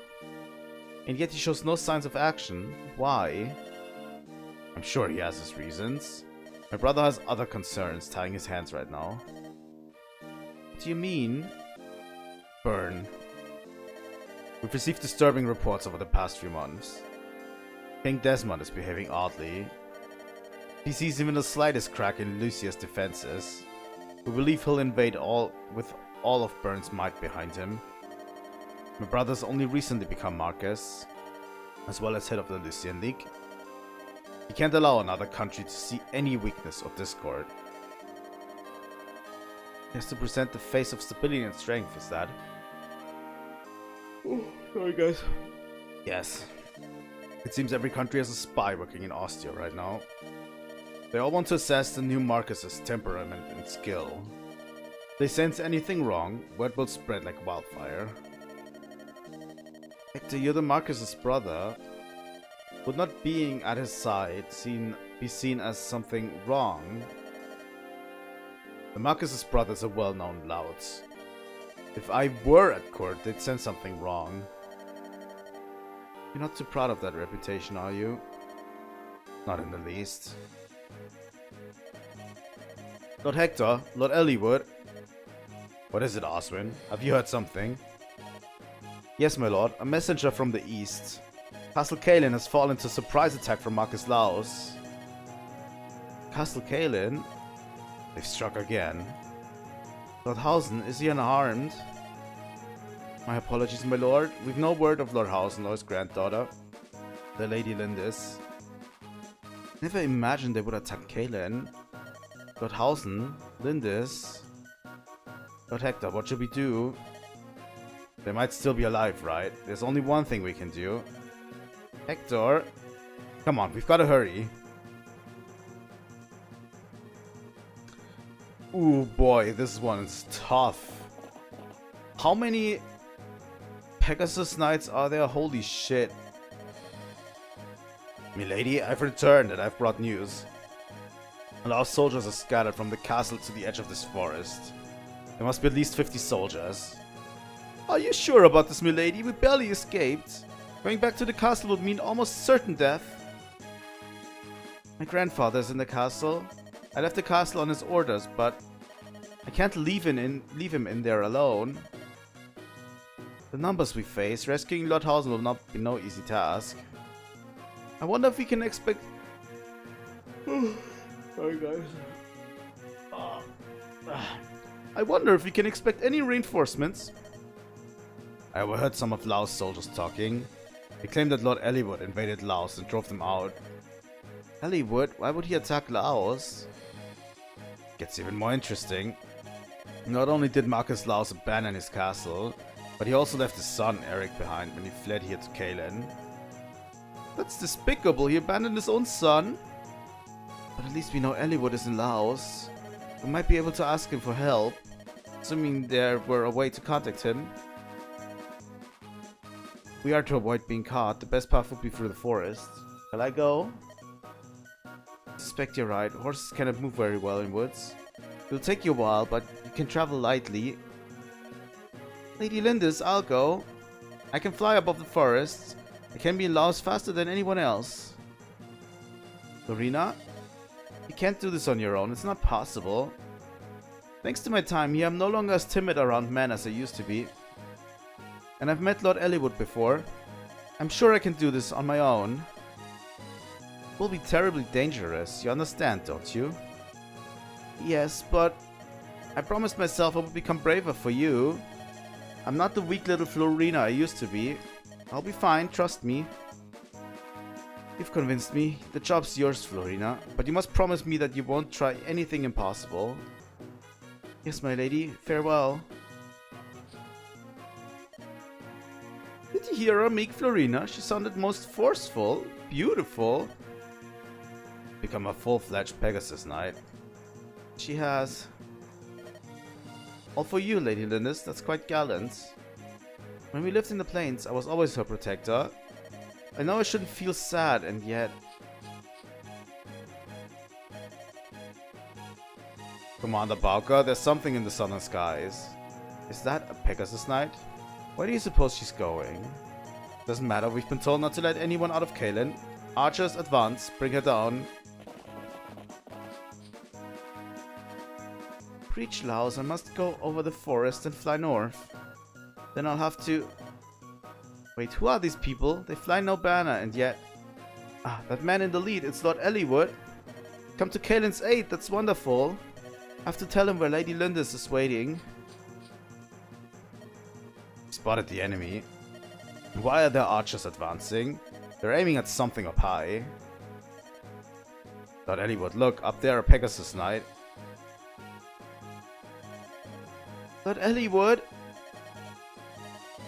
And yet he shows no signs of action. Why? I'm sure he has his reasons. My brother has other concerns tying his hands right now. What do you mean? Burn. We've received disturbing reports over the past few months. King Desmond is behaving oddly. If he sees even the slightest crack in Lucia's defenses, we believe he'll invade with all of Byrne's might behind him. My brother's only recently become Marcus, as well as head of the Lucian League. He can't allow another country to see any weakness or discord. He has to present the face of stability and strength, is that? Oh, sorry guys. Yes. It seems every country has a spy working in Ostia right now. They all want to assess the new Marcus's temperament and skill. If they sense anything wrong, word will spread like wildfire. Hector, you're the Marcus's brother. Would not being at his side be seen as something wrong? The Marcus's brothers are well-known louts. If I were at court, they'd sense something wrong. You're not too proud of that reputation, are you? Not in the least. Lord Hector, Lord eliwood. What is it, Oswin? Have you heard something? Yes, my lord. A messenger from the east. Castle Caelin has fallen to a surprise attack from Marcus Laus. Castle Caelin? They've struck again. Lord Hausen, is he unharmed? My apologies, my lord. We've no word of Lord Hausen or his granddaughter, the Lady Lindis. Never imagined they would attack Caelin. Lord Hausen, Lindis. Lord Hector, what should we do? They might still be alive, right? There's only one thing we can do. Hector, come on, we've got to hurry. Ooh boy, this one is tough. How many Pegasus Knights are there? Holy shit. Milady, I've returned and I've brought news. And our soldiers are scattered from the castle to the edge of this forest. There must be at least 50 soldiers. Are you sure about this, milady? We barely escaped. Going back to the castle would mean almost certain death. My grandfather's in the castle. I left the castle on his orders, but I can't leave him in there alone. The numbers we face, rescuing Lord Hausen will not be no easy task. I wonder if we can expect... Sorry guys. I wonder if we can expect any reinforcements. I overheard some of Laos' soldiers talking. They claimed that Lord Eliwood invaded Laos and drove them out. Eliwood? Why would he attack Laos? Gets even more interesting. Not only did Marcus Laos abandon his castle, but he also left his son Eric behind when he fled here to Caelin. That's despicable, he abandoned his own son. But at least we know Eliwood is in Laos. We might be able to ask him for help, assuming there were a way to contact him. We are to avoid being caught. The best path would be through the forest. Shall I go? I suspect you're right. Horses cannot move very well in woods. It'll take you a while, but you can travel lightly. Lady Lindis, I'll go. I can fly above the forest. I can be in Laos faster than anyone else. Lorena? You can't do this on your own. It's not possible. Thanks to my time here, I'm no longer as timid around men as I used to be. And I've met Lord Eliwood before. I'm sure I can do this on my own. It will be terribly dangerous. You understand, don't you? Yes, but I promised myself I would become braver for you. I'm not the weak little Florina I used to be. I'll be fine, trust me. You've convinced me. The job's yours, Florina. But you must promise me that you won't try anything impossible. Yes, my lady. Farewell. Did you hear her, meek Florina? She sounded most forceful, beautiful. Become a full-fledged Pegasus Knight. She has. All for you, Lady Lindis. That's quite gallant. When we lived in the plains, I was always her protector. I know I shouldn't feel sad, and yet... Commander Bowker, there's something in the southern skies. Is that a Pegasus Knight? Where do you suppose she's going? Doesn't matter, we've been told not to let anyone out of Caelin. Archers, advance, bring her down. Preach, Laos, I must go over the forest and fly north. Then I'll have to... Wait, who are these people? They fly no banner, and yet... Ah, that man in the lead, it's Lord Eliwood. Come to Kaelin's aid, that's wonderful. I have to tell him where Lady Lindis is waiting. Spotted the enemy. Why are their archers advancing? They're aiming at something up high. Lord Eliwood, look, up there a Pegasus Knight. Lord Eliwood?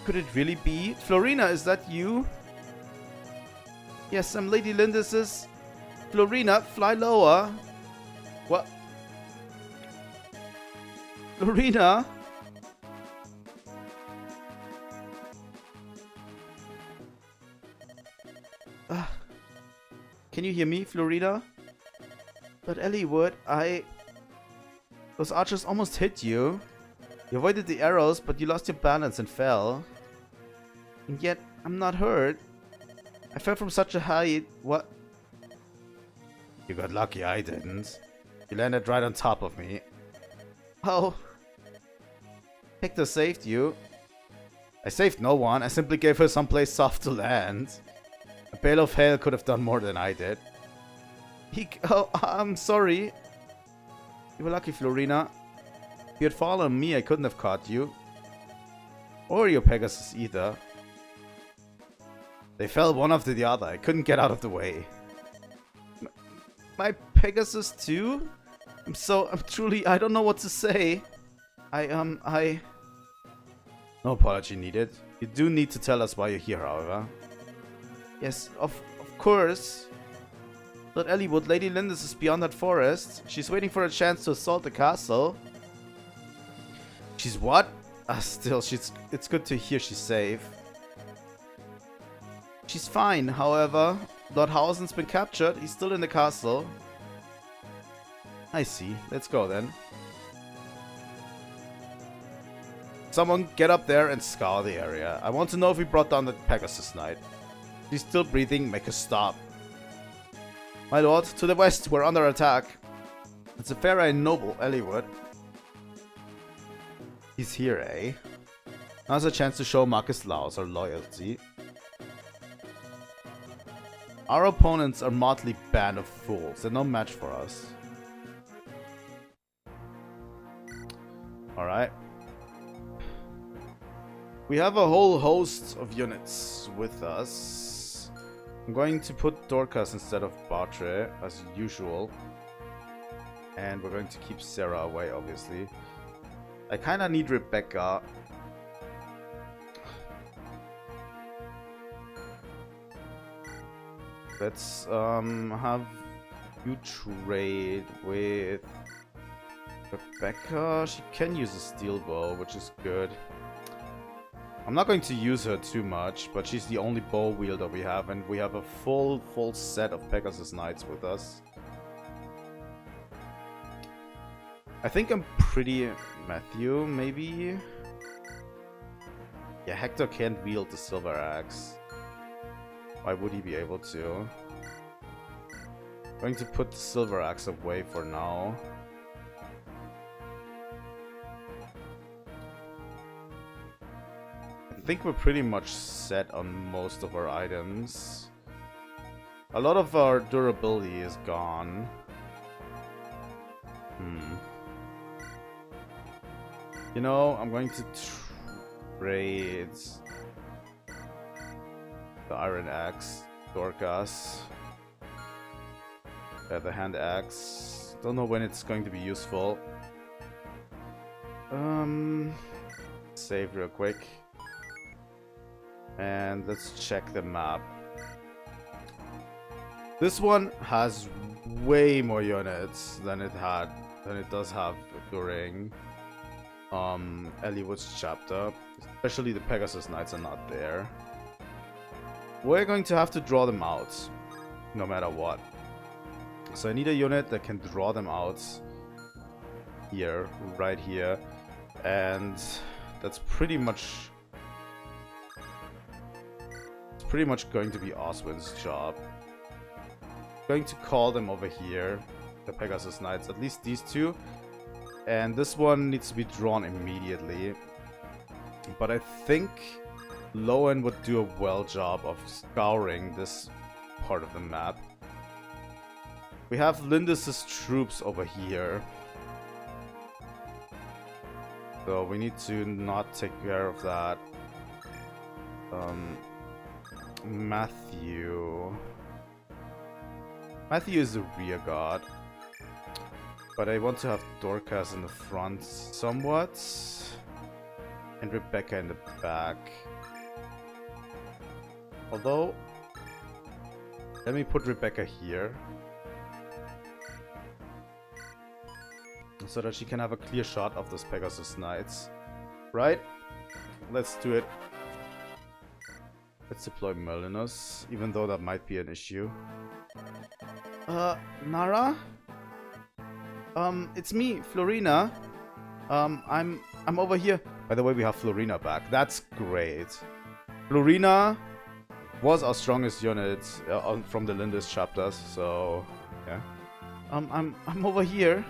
Could it really be? Florina, is that you? Yes, I'm Lady Lindis's. Florina, fly lower. What? Florina? Can you hear me, Florina? But Eliwood, those archers almost hit you. You avoided the arrows, but you lost your balance and fell. And yet, I'm not hurt. I fell from such a height. What? You got lucky, I didn't. You landed right on top of me. Oh. Hector saved you. I saved no one. I simply gave her someplace soft to land. A Bale of Hail could have done more than I did. Oh, I'm sorry. You were lucky, Florina. If you had fallen on me, I couldn't have caught you. Or your Pegasus either. They fell one after the other. I couldn't get out of the way. My Pegasus too? I'm truly, I don't know what to say. No apology needed. You do need to tell us why you're here, however. Yes, of course. Lord Eliwood, Lady Lindis is beyond that forest. She's waiting for a chance to assault the castle. She's what? Still, it's good to hear she's safe. She's fine, however. Lord Hausen's been captured. He's still in the castle. I see. Let's go then. Someone get up there and scour the area. I want to know if we brought down the Pegasus Knight. She's still breathing. Make her stop. My lord, to the west. We're under attack. It's a fair and noble Eliwood. He's here, eh? Now's a chance to show Marcus Laus our loyalty. Our opponents are motley band of fools. They're no match for us. Alright. We have a whole host of units with us. I'm going to put Dorcas instead of Bartre, as usual. And we're going to keep Sarah away, obviously. I kinda need Rebecca. Let's have you trade with Rebecca. She can use a steel bow, which is good. I'm not going to use her too much, but she's the only bow wielder we have, and we have a full set of Pegasus Knights with us. I think I'm pretty... Matthew, maybe? Yeah, Hector can't wield the silver axe. Why would he be able to? Going to put the silver axe away for now. I think we're pretty much set on most of our items. A lot of our durability is gone. You know, I'm going to trade the iron axe, Dorcas. The hand axe. Don't know when it's going to be useful. Save real quick. And let's check the map. This one has way more units than it does have during Eliwood's chapter. Especially the Pegasus Knights are not there. We're going to have to draw them out, no matter what. So I need a unit that can draw them out here, right here, and that's pretty much going to be Oswin's job. I'm going to call them over here, the Pegasus Knights, at least these two, and this one needs to be drawn immediately. But I think Lowen would do a well job of scouring this part of the map. We have Lindis's troops over here. So we need to not take care of that. Matthew is the rear guard. But I want to have Dorcas in the front somewhat. And Rebecca in the back. Although, let me put Rebecca here. So that she can have a clear shot of those Pegasus Knights. Right? Let's do it. Let's deploy Melinus, even though that might be an issue. Nara? It's me, Florina. I'm over here. By the way, we have Florina back. That's great. Florina was our strongest unit from the Lindis chapters, so yeah. I'm over here.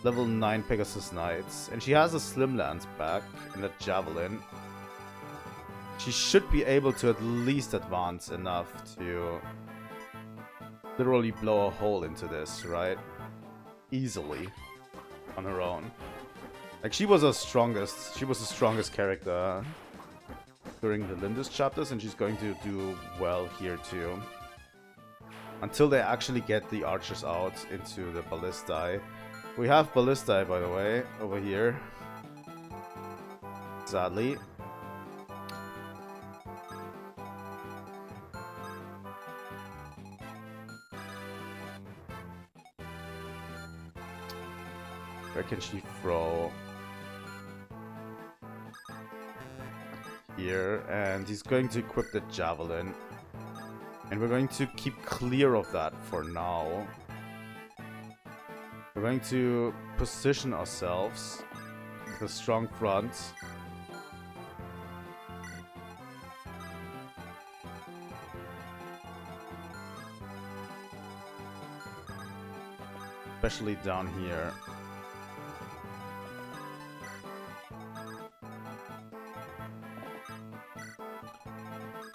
Level 9 Pegasus Knights, and she has a Slimlands back and a Javelin. She should be able to at least advance enough to literally blow a hole into this, right? Easily. On her own. Like, she was the strongest character during the Lindis chapters, and she's going to do well here too. Until they actually get the archers out into the ballistae. We have ballistae, by the way, over here. Sadly. Where can she throw? Here, and he's going to equip the Javelin. And we're going to keep clear of that for now. We're going to position ourselves with a strong front. Especially down here.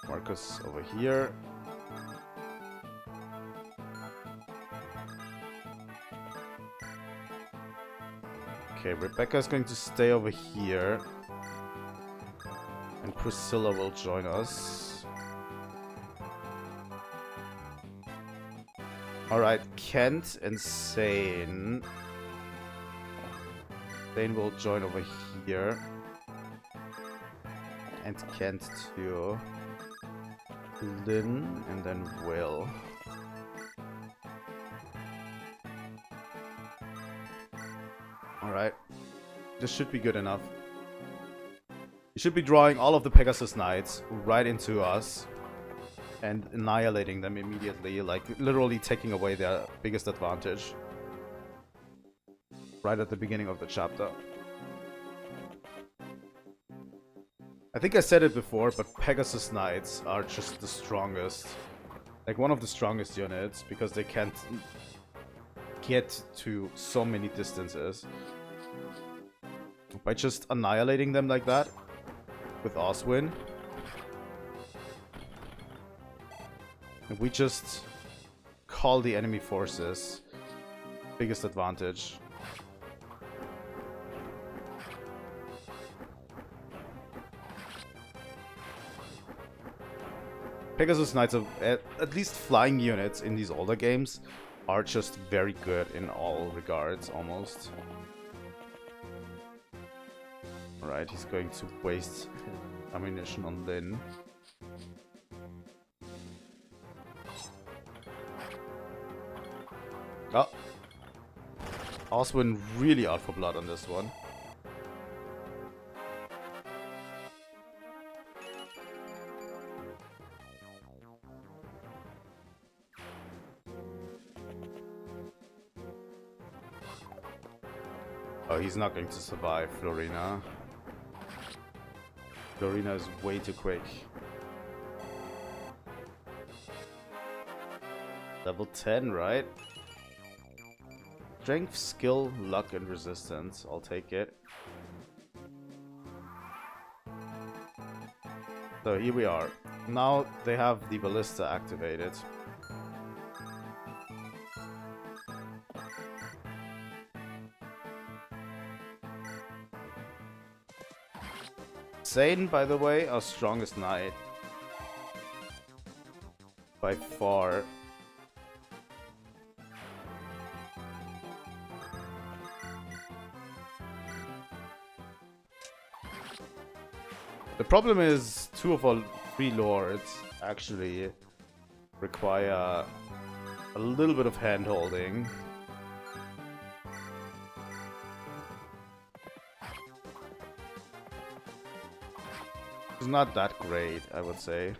Marcus over here. Okay, Rebecca is going to stay over here. And Priscilla will join us. Alright, Kent and Sane. Sane will join over here. And Kent too. Lynn, and then Will. Alright. This should be good enough. We should be drawing all of the Pegasus Knights right into us. And annihilating them immediately, like literally taking away their biggest advantage. Right at the beginning of the chapter. I think I said it before, but Pegasus Knights are just the strongest. Like, one of the strongest units, because they can't get to so many distances. By just annihilating them like that, with Oswin. And we just call the enemy forces biggest advantage. Pegasus Knights, at least flying units in these older games, are just very good in all regards, almost. Alright, he's going to waste ammunition on Lynn. Oh! Oswin really out for blood on this one. Oh, he's not going to survive, Florina. Florina is way too quick. Level 10, right? Strength, skill, luck, and resistance. I'll take it. So here we are. Now they have the ballista activated. Zane, by the way, our strongest knight. By far. The problem is 2 of our 3 lords actually require a little bit of hand-holding. It's not that great, I would say.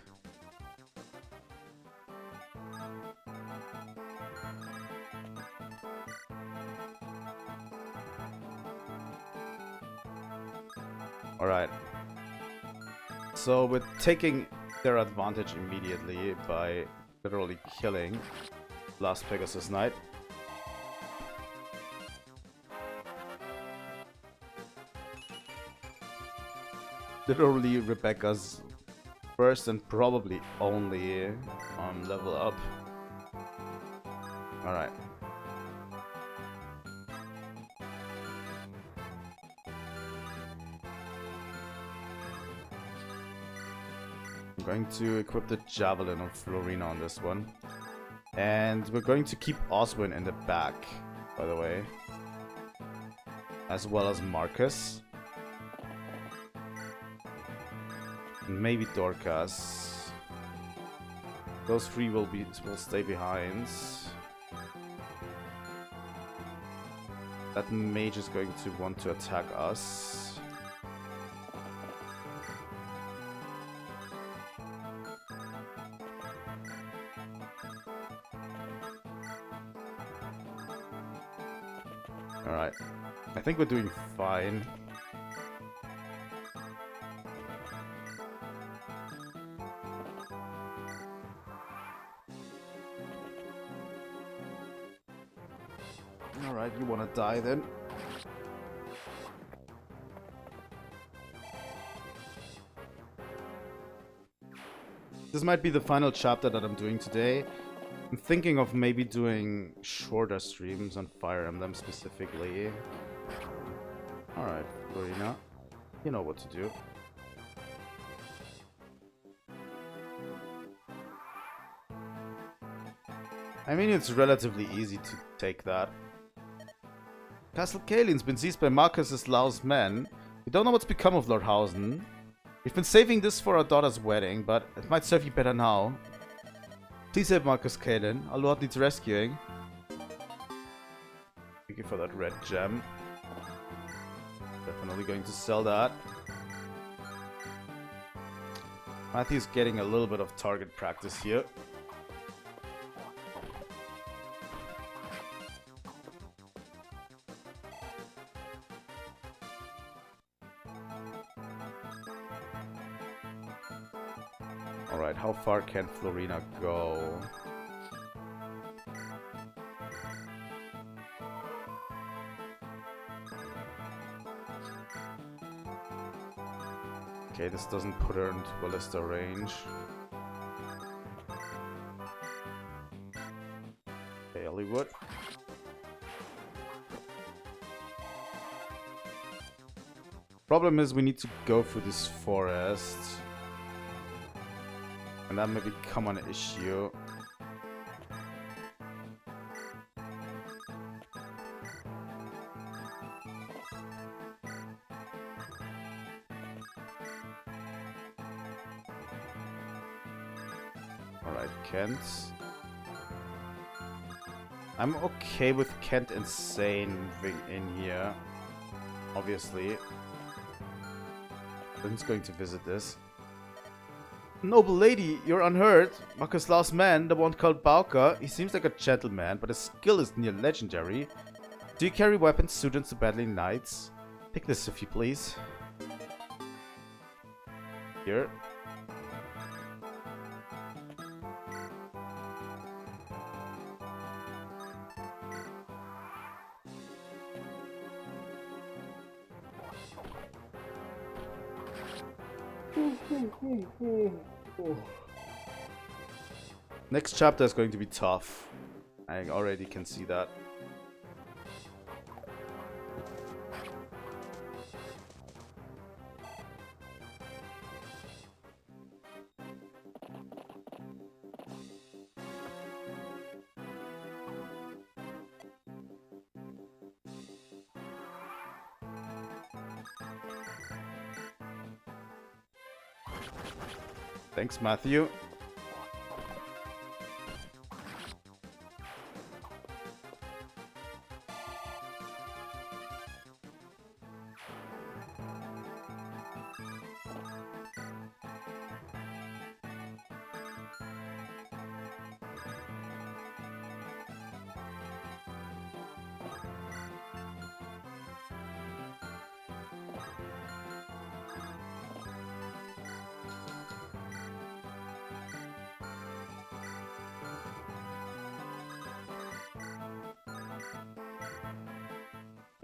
Alright. So we're taking their advantage immediately by literally killing last Pegasus Knight. Literally Rebecca's first and probably only level up. Alright. I'm going to equip the Javelin of Florina on this one. And we're going to keep Oswin in the back, by the way. As well as Marcus. And maybe Dorcas. Those 3 will stay behind. That mage is going to want to attack us. Alright. I think we're doing fine. Alright, you wanna die then? This might be the final chapter that I'm doing today. I'm thinking of maybe doing shorter streams on Fire Emblem specifically. Alright, Florina. You know what to do. I mean, it's relatively easy to take that. Castle Kaelin's been seized by Marcus's louse men. We don't know what's become of Lord Hausen. We've been saving this for our daughter's wedding, but it might serve you better now. Please help Marcus Kaelin. Our lord needs rescuing. Thank you for that red gem. Definitely going to sell that. Matthew's getting a little bit of target practice here. Alright, how far can Florina go? Okay, this doesn't put her into ballista range. Okay, eliwood. Problem is we need to go through this forest. And that may become an issue. Alright, Kent. I'm okay with Kent and Zane moving in here. Obviously. Who's going to visit this? Noble lady, you're unhurt. Marcus' last man, the one called Bauka, he seems like a gentleman, but his skill is near legendary. Do you carry weapons suited to battling knights? Take this if you please. Here. Next chapter is going to be tough. I already can see that. Thanks, Matthew.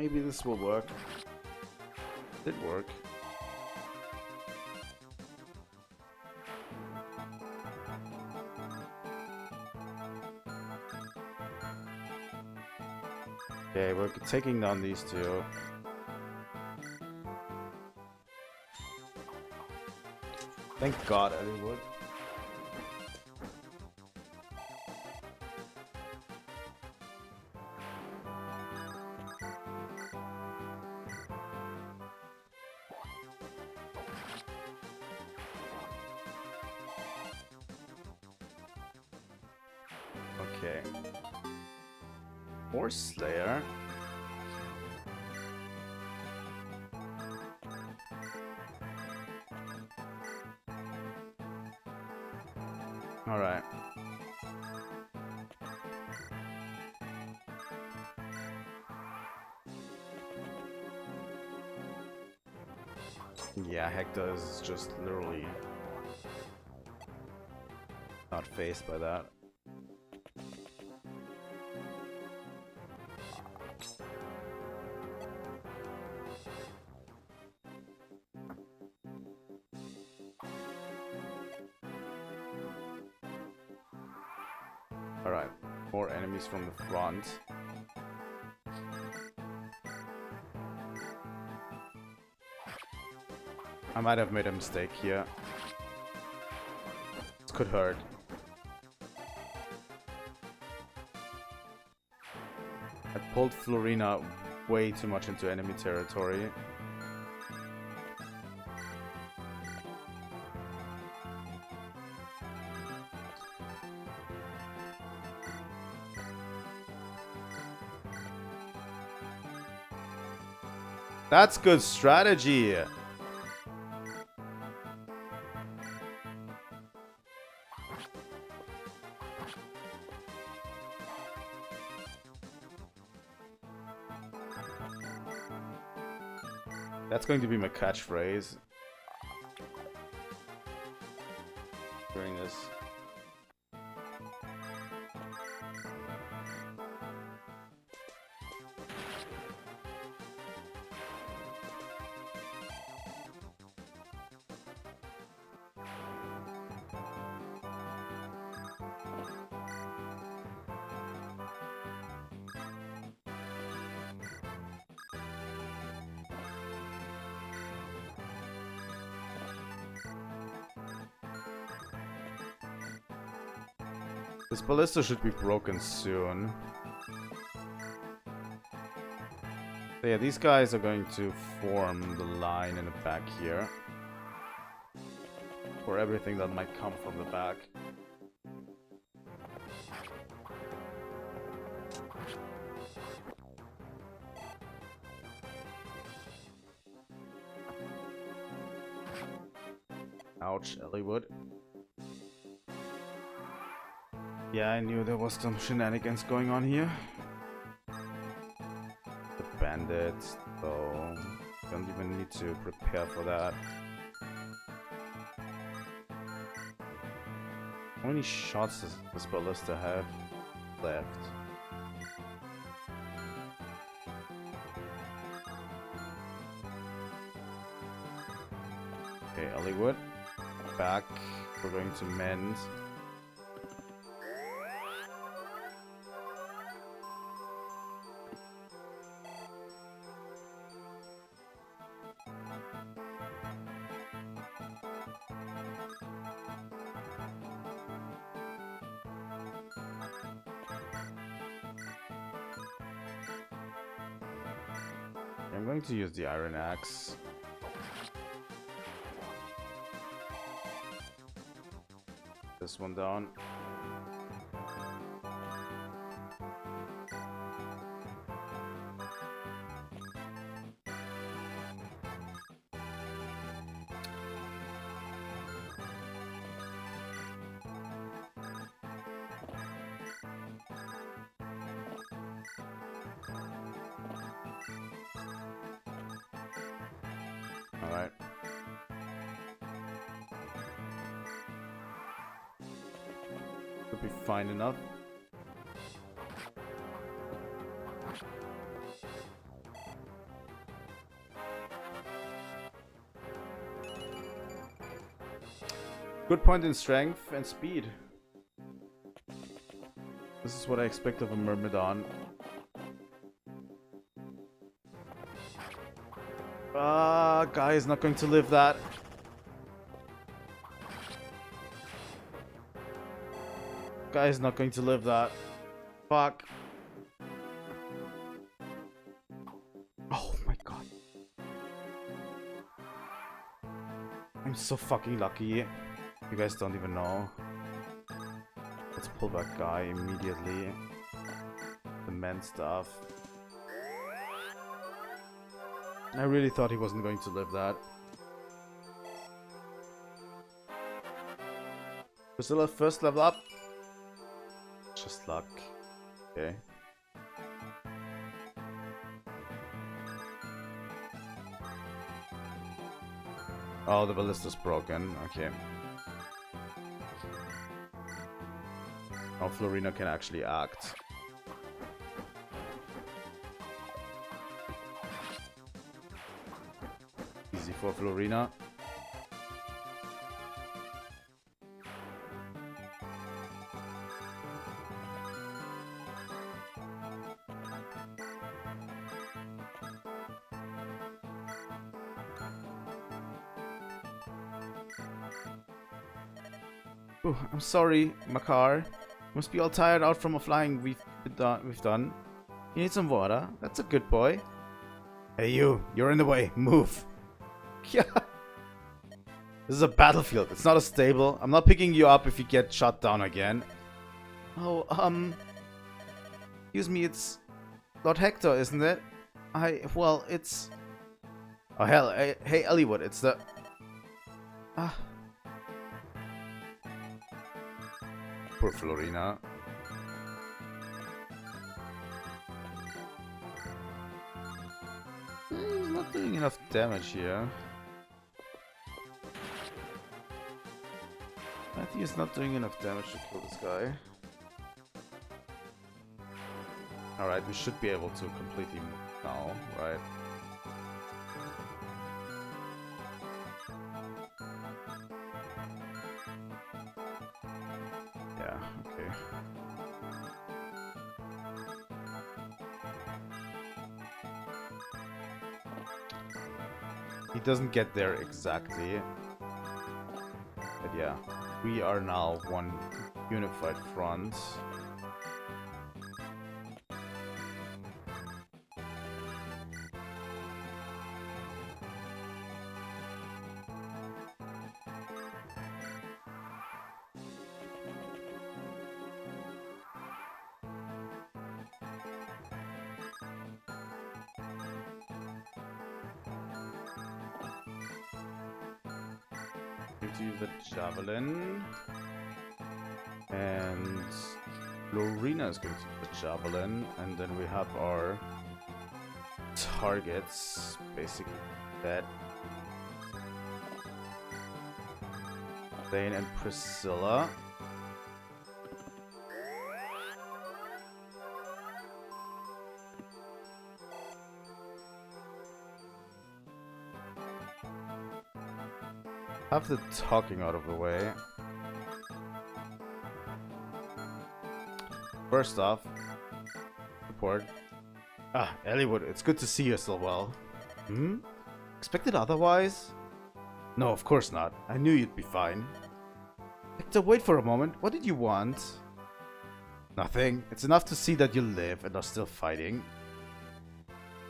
Maybe this will work. Did work. Okay, we're taking down these two. Thank God, eliwood. Okay. More Slayer. Alright. Yeah, Hector is just literally not fazed by that. Alright, more enemies from the front. I might have made a mistake here. This could hurt. I pulled Florina way too much into enemy territory. That's good strategy. That's going to be my catchphrase during this. This ballista should be broken soon. So yeah, these guys are going to form the line in the back here. For everything that might come from the back. Ouch, eliwood. Yeah, I knew there was some shenanigans going on here. The bandits, though, don't even need to prepare for that. How many shots does this ballista have left? Okay, eliwood. back. We're going to mend. I'm going to use the iron axe. This one down. Alright. Should be fine enough. Good point in strength and speed. This is what I expect of a Myrmidon. Guy is not going to live that. Guy is not going to live that. Fuck. Oh my god. I'm so fucking lucky. You guys don't even know. Let's pull back guy immediately. The men stuff. I really thought he wasn't going to live that. Priscilla, first level up. Just luck. Okay. Oh, the ballista's broken. Okay. Now Florina can actually act. Easy for Florina. Ooh, I'm sorry, Makar. Must be all tired out from a flying we've done. You need some water? That's a good boy. Hey you, you're in the way. Move. Yeah. This is a battlefield. It's not a stable. I'm not picking you up if you get shot down again. Oh, excuse me, it's Lord Hector, isn't it? Well, it's... Oh hell, hey Eliwood, it's the... Poor Florina. He's not doing enough damage here. I think he's not doing enough damage to kill this guy. Alright, we should be able to completely move now, right? Yeah, okay. He doesn't get there exactly. But yeah, we are now one unified front. To use the javelin, and Lorena is going to use the javelin, and then we have our targets basically dead. Thane and Priscilla. Have the talking out of the way. First off, report. Ah, Eliwood, it's good to see you still well. Hmm? Expected otherwise? No, of course not. I knew you'd be fine. Hector, wait for a moment. What did you want? Nothing. It's enough to see that you live and are still fighting.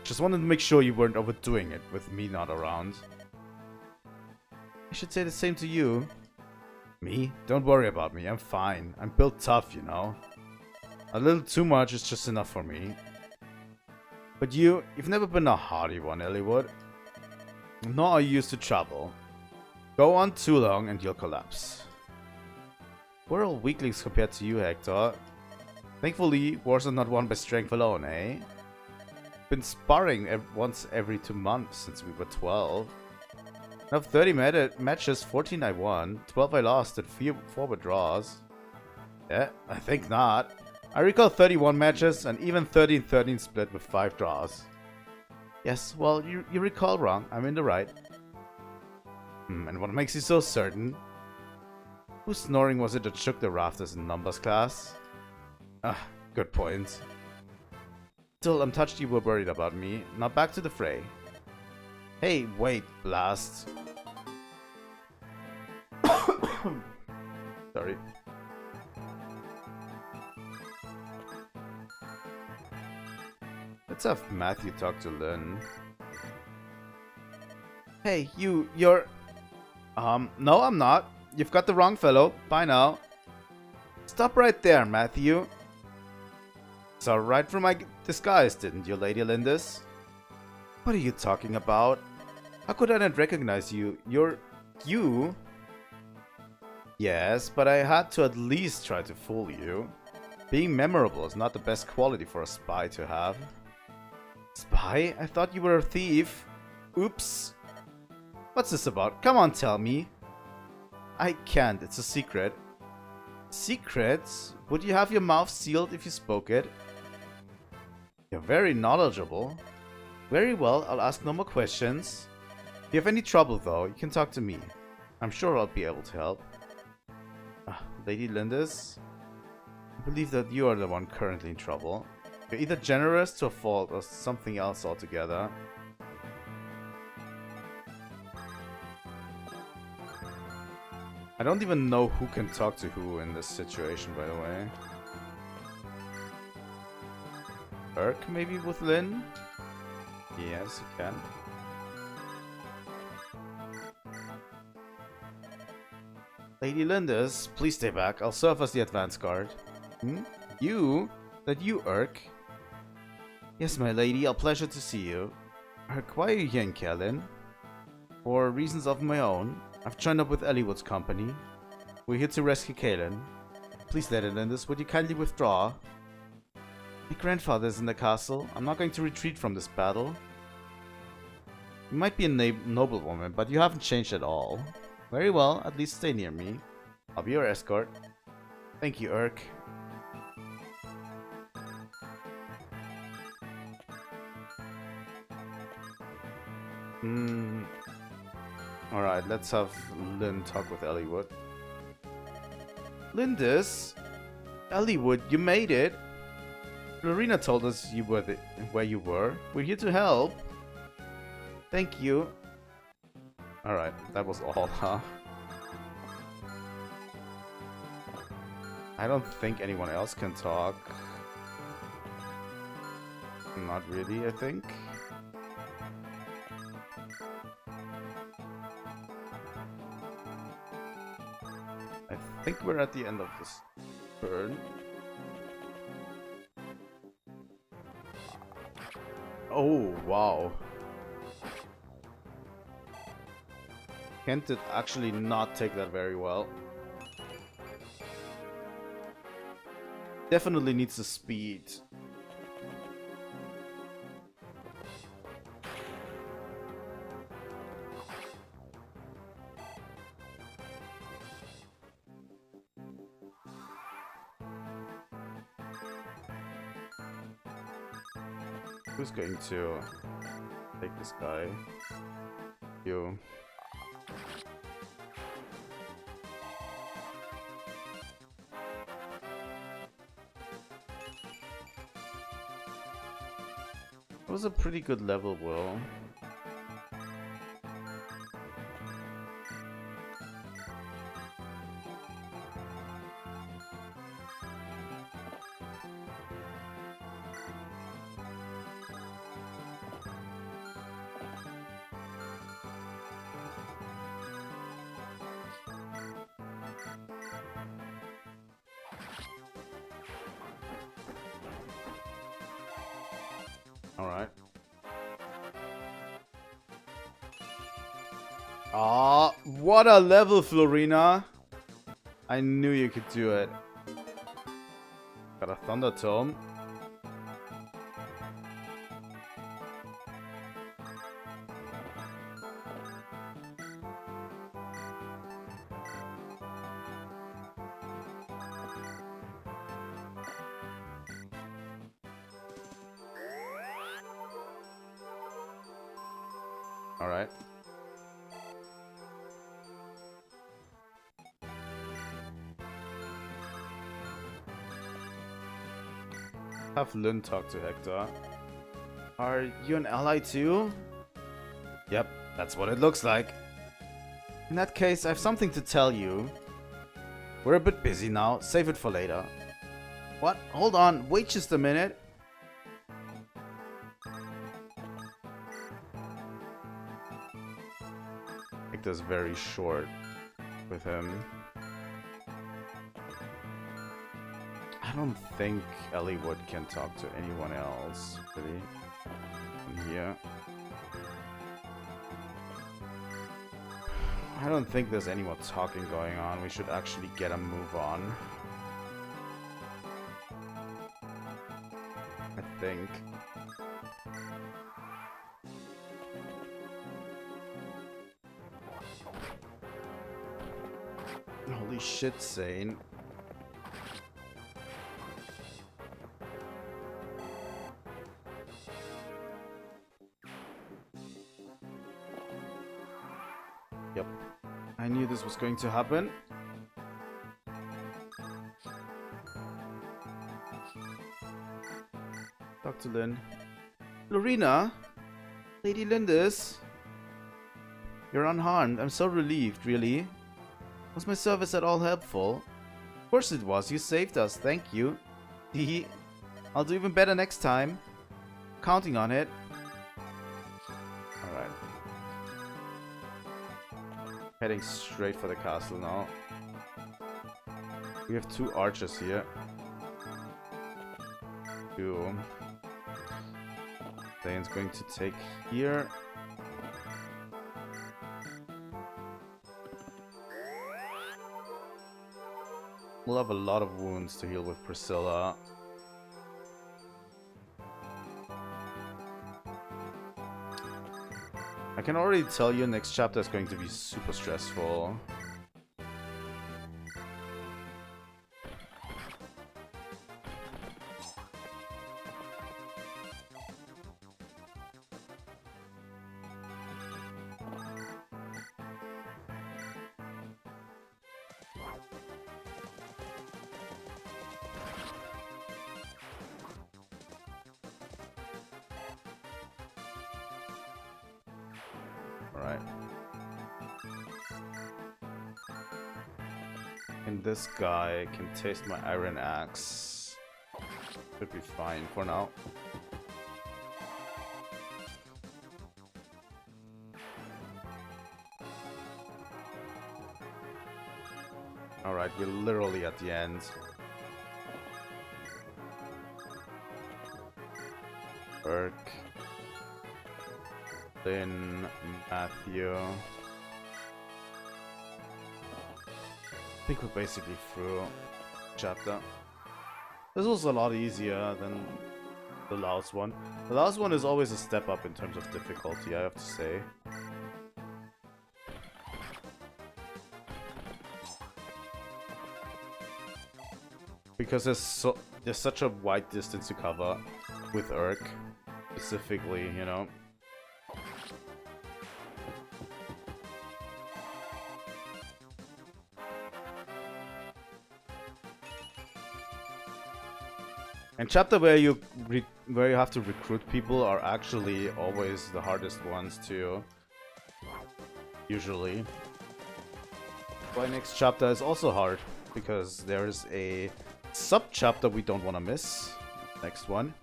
Just wanted to make sure you weren't overdoing it with me not around. I should say the same to you. Me? Don't worry about me. I'm fine. I'm built tough, you know. A little too much is just enough for me. But you've never been a hardy one, Eliwood. Nor are you used to trouble. Go on too long and you'll collapse. We're all weaklings compared to you, Hector. Thankfully, wars are not won by strength alone, eh? Been sparring once every 2 months since we were 12. I have 30 matches, 14 I won, 12 I lost, and 4 were draws. Yeah, I think not. I recall 31 matches and even 13-13 split with 5 draws. Yes, well, you recall wrong. I'm in the right. And what makes you so certain? Whose snoring was it that shook the rafters in numbers class? Ah, good point. Still, I'm touched you were worried about me. Now back to the fray. Hey, wait, blast. Sorry. Let's have Matthew talk to Lynn. Hey, you're... no, I'm not. You've got the wrong fellow. Bye now. Stop right there, Matthew. Saw right through my disguise, didn't you, Lady Lindis? What are you talking about? How could I not recognize you? You're... you? Yes, but I had to at least try to fool you. Being memorable is not the best quality for a spy to have. Spy? I thought you were a thief. Oops. What's this about? Come on, tell me. I can't, it's a secret. Secret? Would you have your mouth sealed if you spoke it? You're very knowledgeable. Very well, I'll ask no more questions. If you have any trouble though, you can talk to me. I'm sure I'll be able to help. Lady Lindis? I believe that you are the one currently in trouble. You're either generous to a fault or something else altogether. I don't even know who can talk to who in this situation, by the way. Urk, maybe with Lynn? Yes, you can. Lady Lindis, please stay back. I'll serve as the advance guard. You? That you, Urk? Yes, my lady. A pleasure to see you. Urk, why are you here in Kerlin? For reasons of my own, I've joined up with Eliwood's company. We're here to rescue Kaelin. Please, Lady Lindis, would you kindly withdraw? My grandfather's in the castle. I'm not going to retreat from this battle. You might be a noble woman, but you haven't changed at all. Very well, at least stay near me. I'll be your escort. Thank you, Urk. Alright, let's have Lynn talk with Eliwood. Lindis? Eliwood, you made it! Lorena told us you were where you were. We're here to help. Thank you. Alright, that was all, huh? I don't think anyone else can talk. Not really, I think. I think we're at the end of this turn. Oh, wow. Kent did actually not take that very well. Definitely needs the speed. Who's going to take this guy? You. It was a pretty good level, Will. Alright. Ah, what a level, Florina! I knew you could do it. Got a Thunder Tome. Alright. Have Lynn talk to Hector. Are you an ally too? Yep, that's what it looks like. In that case, I have something to tell you. We're a bit busy now. Save it for later. What? Hold on. Wait just a minute. Hector's very short with him. I don't think Eliwood can talk to anyone else, really, from here. I don't think there's any more talking going on. We should actually get a move on. I think. Holy shit, Zane. Yep. I knew this was going to happen. Dr. Lynn. Lorena? Lady Lindis? You're unharmed. I'm so relieved, really. Was my service at all helpful? Of course it was. You saved us. Thank you. I'll do even better next time. Counting on it. Alright. Heading straight for the castle now. We have two archers here. Two. Zane's going to take here. We'll have a lot of wounds to heal with Priscilla. I can already tell you next chapter is going to be super stressful. Alright. And this guy can taste my iron axe. Should be fine for now. Alright, we're literally at the end. Burke. Then Matthew. I think we're basically through chapter. This was a lot easier than the last one. The last one is always a step up in terms of difficulty, I have to say. Because there's such a wide distance to cover with Urk, specifically, you know. And chapter where you where you have to recruit people are actually always the hardest ones to usually. My next chapter is also hard because there is a sub-chapter we don't want to miss. Next one.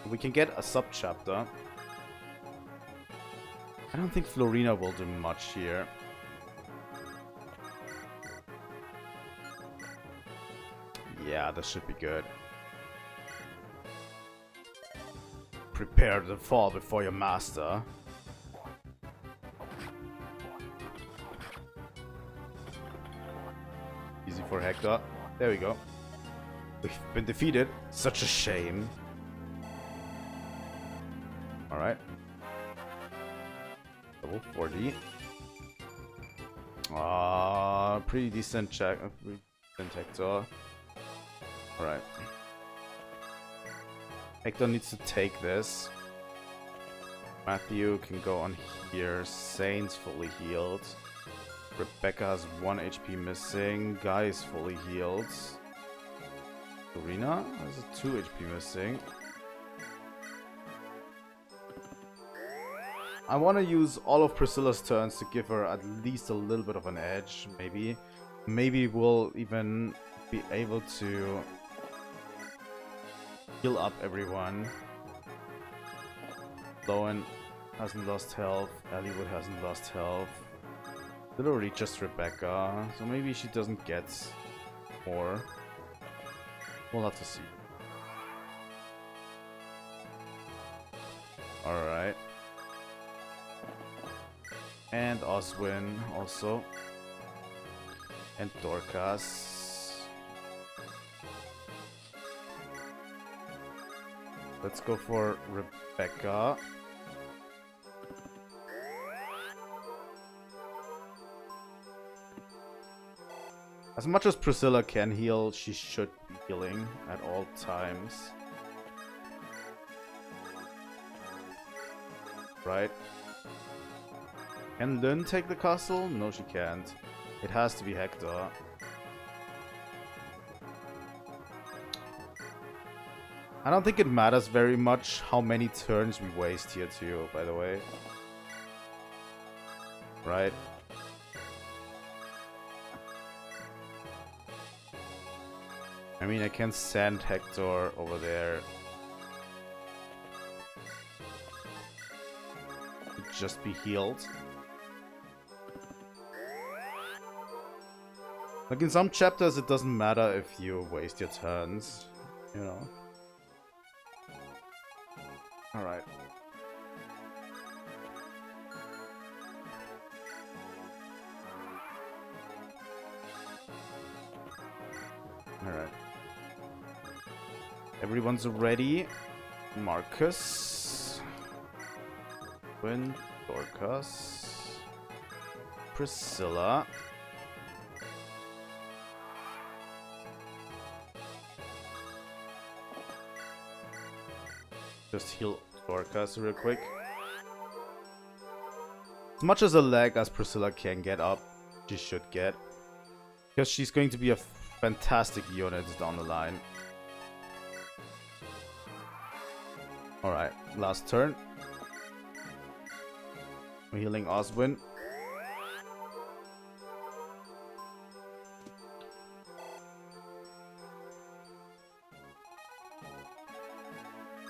We can get a sub-chapter. I don't think Florina will do much here. Yeah, this should be good. Prepare to fall before your master. Easy for Hector. There we go. We've been defeated. Such a shame. Alright. Level 40. Pretty decent check. Pretty decent Hector. Alright. Hector needs to take this. Matthew can go on here. Saint's fully healed. Rebecca has 1 HP missing. Guy is fully healed. Serena has a 2 HP missing. I want to use all of Priscilla's turns to give her at least a little bit of an edge, maybe. Maybe we'll even be able to heal up everyone. Lowen hasn't lost health. Eliwood hasn't lost health. Literally just Rebecca. So maybe she doesn't get more. We'll have to see. Alright. And Oswin also. And Dorcas. Let's go for Rebecca. As much as Priscilla can heal, she should be healing at all times. Right? Can Lynn take the castle? No, she can't. It has to be Hector. I don't think it matters very much how many turns we waste here too, by the way. Right? I mean, I can send Hector over there. Just be healed. Like in some chapters, it doesn't matter if you waste your turns, you know. Alright. Alright. Everyone's ready. Marcus. Quinn. Dorcas. Priscilla. Just heal Dorcas real quick. As much as a lag as Priscilla can get up, she should get. Because she's going to be a fantastic unit down the line. Alright, last turn. We're healing Oswin.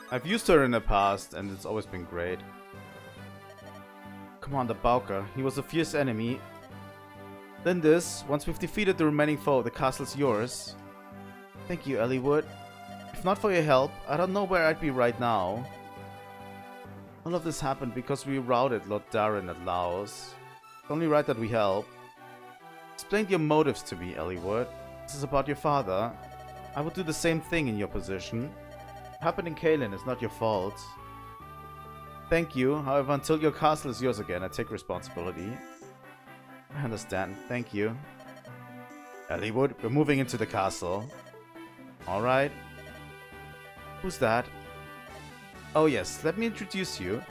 I've used her in the past, and it's always been great. Commander Bowker, he was a fierce enemy. Then this, once we've defeated the remaining foe, the castle's yours. Thank you, Eliwood. If not for your help, I don't know where I'd be right now. All of this happened because we routed Lord Darren at Laos. It's only right that we help. Explain your motives to me, Eliwood. This is about your father. I would do the same thing in your position. What happened in Kaelin is not your fault. Thank you, however, until your castle is yours again, I take responsibility. I understand, thank you. Eliwood, we're moving into the castle. Alright. Who's that? Oh yes, let me introduce you.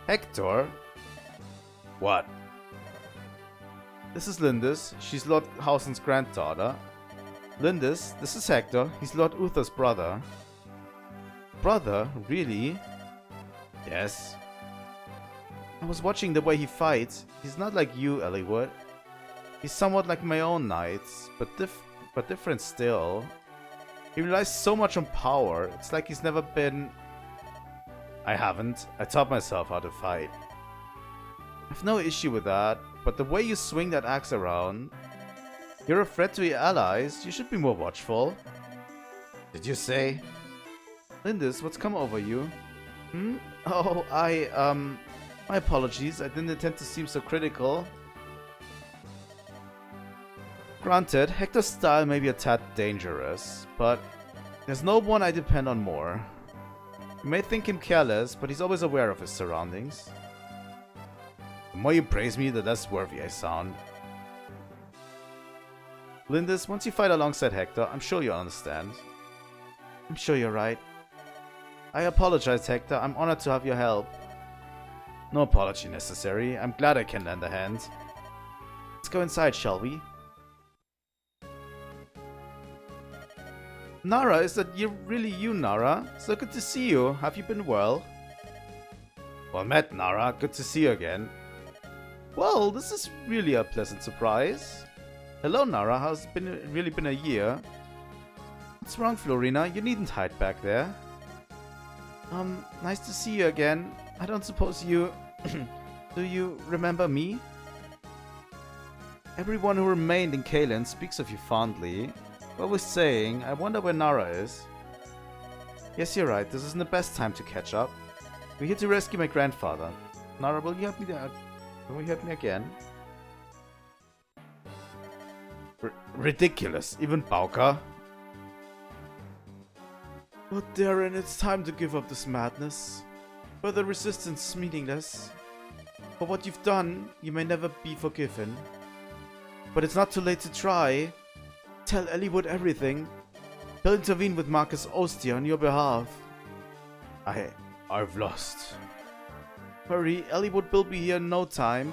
Hector. What? This is Lindis, she's Lord Hausen's granddaughter. Lindis, this is Hector, he's Lord Uther's brother. brother? Really? Yes. I was watching the way he fights. He's not like you, eliwood. He's somewhat like my own knights, but different still. He relies so much on power. It's like he's never been... I haven't. I taught myself how to fight. I have no issue with that, but the way you swing that axe around... You're a threat to your allies. You should be more watchful. Did you say? Lindis, what's come over you? Hmm? Oh, my apologies. I didn't intend to seem so critical. Granted, Hector's style may be a tad dangerous, but there's no one I depend on more. You may think him careless, but he's always aware of his surroundings. The more you praise me, the less worthy I sound. Lindis, once you fight alongside Hector, I'm sure you'll understand. I'm sure you're right. I apologize, Hector. I'm honored to have your help. No apology necessary. I'm glad I can lend a hand. Let's go inside, shall we? Nara, is that really you, Nara? So good to see you. Have you been well? Well met, Nara. Good to see you again. Well, this is really a pleasant surprise. Hello, Nara. How's it been? Really been a year? What's wrong, Florina? You needn't hide back there. Nice to see you again. I don't suppose you... Do you remember me? Everyone who remained in Kalen speaks of you fondly. Always saying, I wonder where Nara is. Yes, you're right. This isn't the best time to catch up. We're here to rescue my grandfather. Nara, will you help me there? Will you help me again? Ridiculous. Even Bauka. But Darren, it's time to give up this madness. Further resistance is meaningless. For what you've done, you may never be forgiven. But it's not too late to try. Tell Eliwood everything. He'll intervene with Marcus Ostia on your behalf. I've lost. Hurry, Eliwood will be here in no time.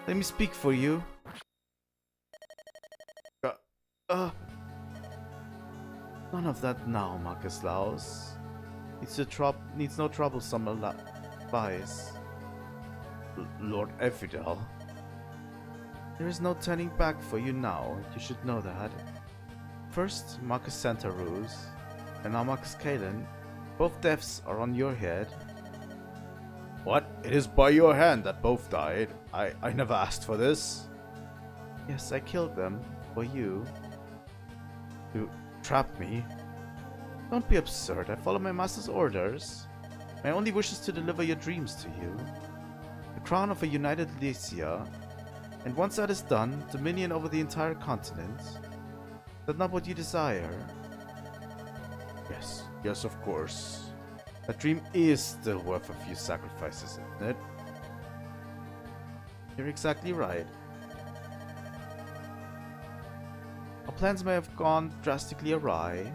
Let me speak for you. None of that now, Marcus Laus. Needs no troublesome advice. Lord Effidel. There is no turning back for you now. You should know that. First, Marcus Santa Ruse, and now Marcus Kalen. Both deaths are on your head. What? It is by your hand that both died. I never asked for this. Yes, I killed them. For you. To trap me. Don't be absurd. I follow my master's orders. My only wish is to deliver your dreams to you. The crown of a united Lycia. And once that is done, dominion over the entire continent. Is that not what you desire? Yes, of course. That dream is still worth a few sacrifices, isn't it? You're exactly right. Our plans may have gone drastically awry,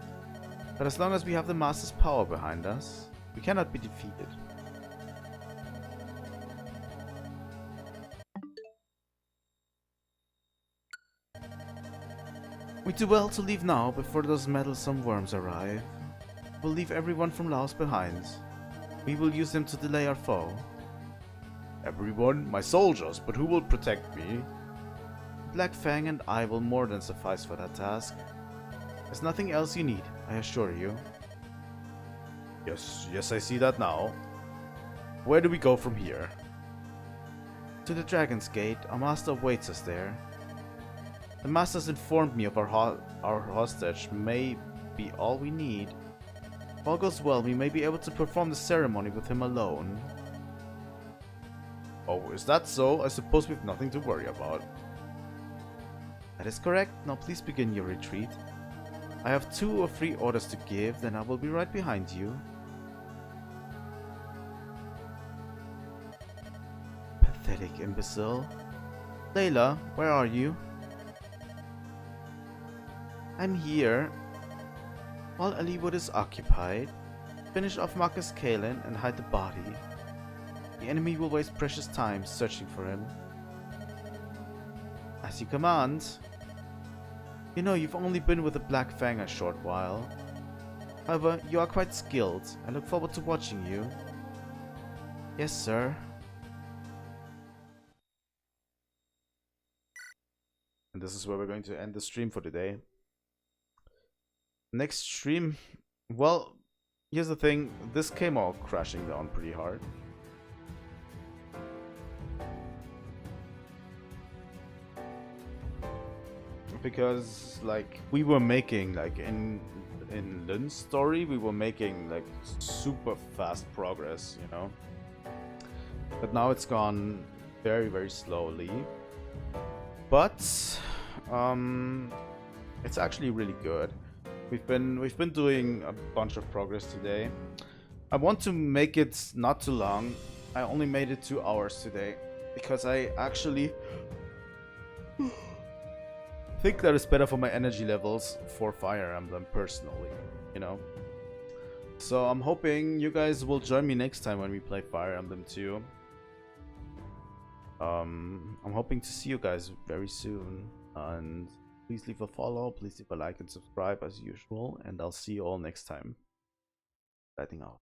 but as long as we have the Master's power behind us, we cannot be defeated. We do well to leave now before those meddlesome worms arrive. We'll leave everyone from Laos behind. We will use them to delay our foe. Everyone? My soldiers, but who will protect me? Black Fang and I will more than suffice for that task. There's nothing else you need, I assure you. Yes, I see that now. Where do we go from here? To the Dragon's Gate. Our master awaits us there. The master's informed me of our hostage may be all we need. If all goes well, we may be able to perform the ceremony with him alone. Oh, is that so? I suppose we've nothing to worry about. That is correct. Now please begin your retreat. I have 2 or 3 orders to give, then I will be right behind you. Pathetic imbecile. Layla, where are you? I'm here. While Eliwood is occupied, finish off Marcus Kalen and hide the body. The enemy will waste precious time searching for him. As you command. You know, you've only been with the Black Fang a short while. However, you are quite skilled. I look forward to watching you. Yes, sir. And this is where we're going to end the stream for today. Next stream, well, here's the thing. This came all crashing down pretty hard. Because, like, we were making, like, in Lynn's story, we were making, like, super fast progress, you know? But now it's gone very, very slowly. But, it's actually really good. We've been doing a bunch of progress today. I want to make it not too long. I only made it 2 hours today because I actually think that is better for my energy levels for Fire Emblem personally, you know. So I'm hoping you guys will join me next time when we play Fire Emblem 2. I'm hoping to see you guys very soon, and please leave a follow, please leave a like and subscribe as usual, and I'll see you all next time. Lighting out.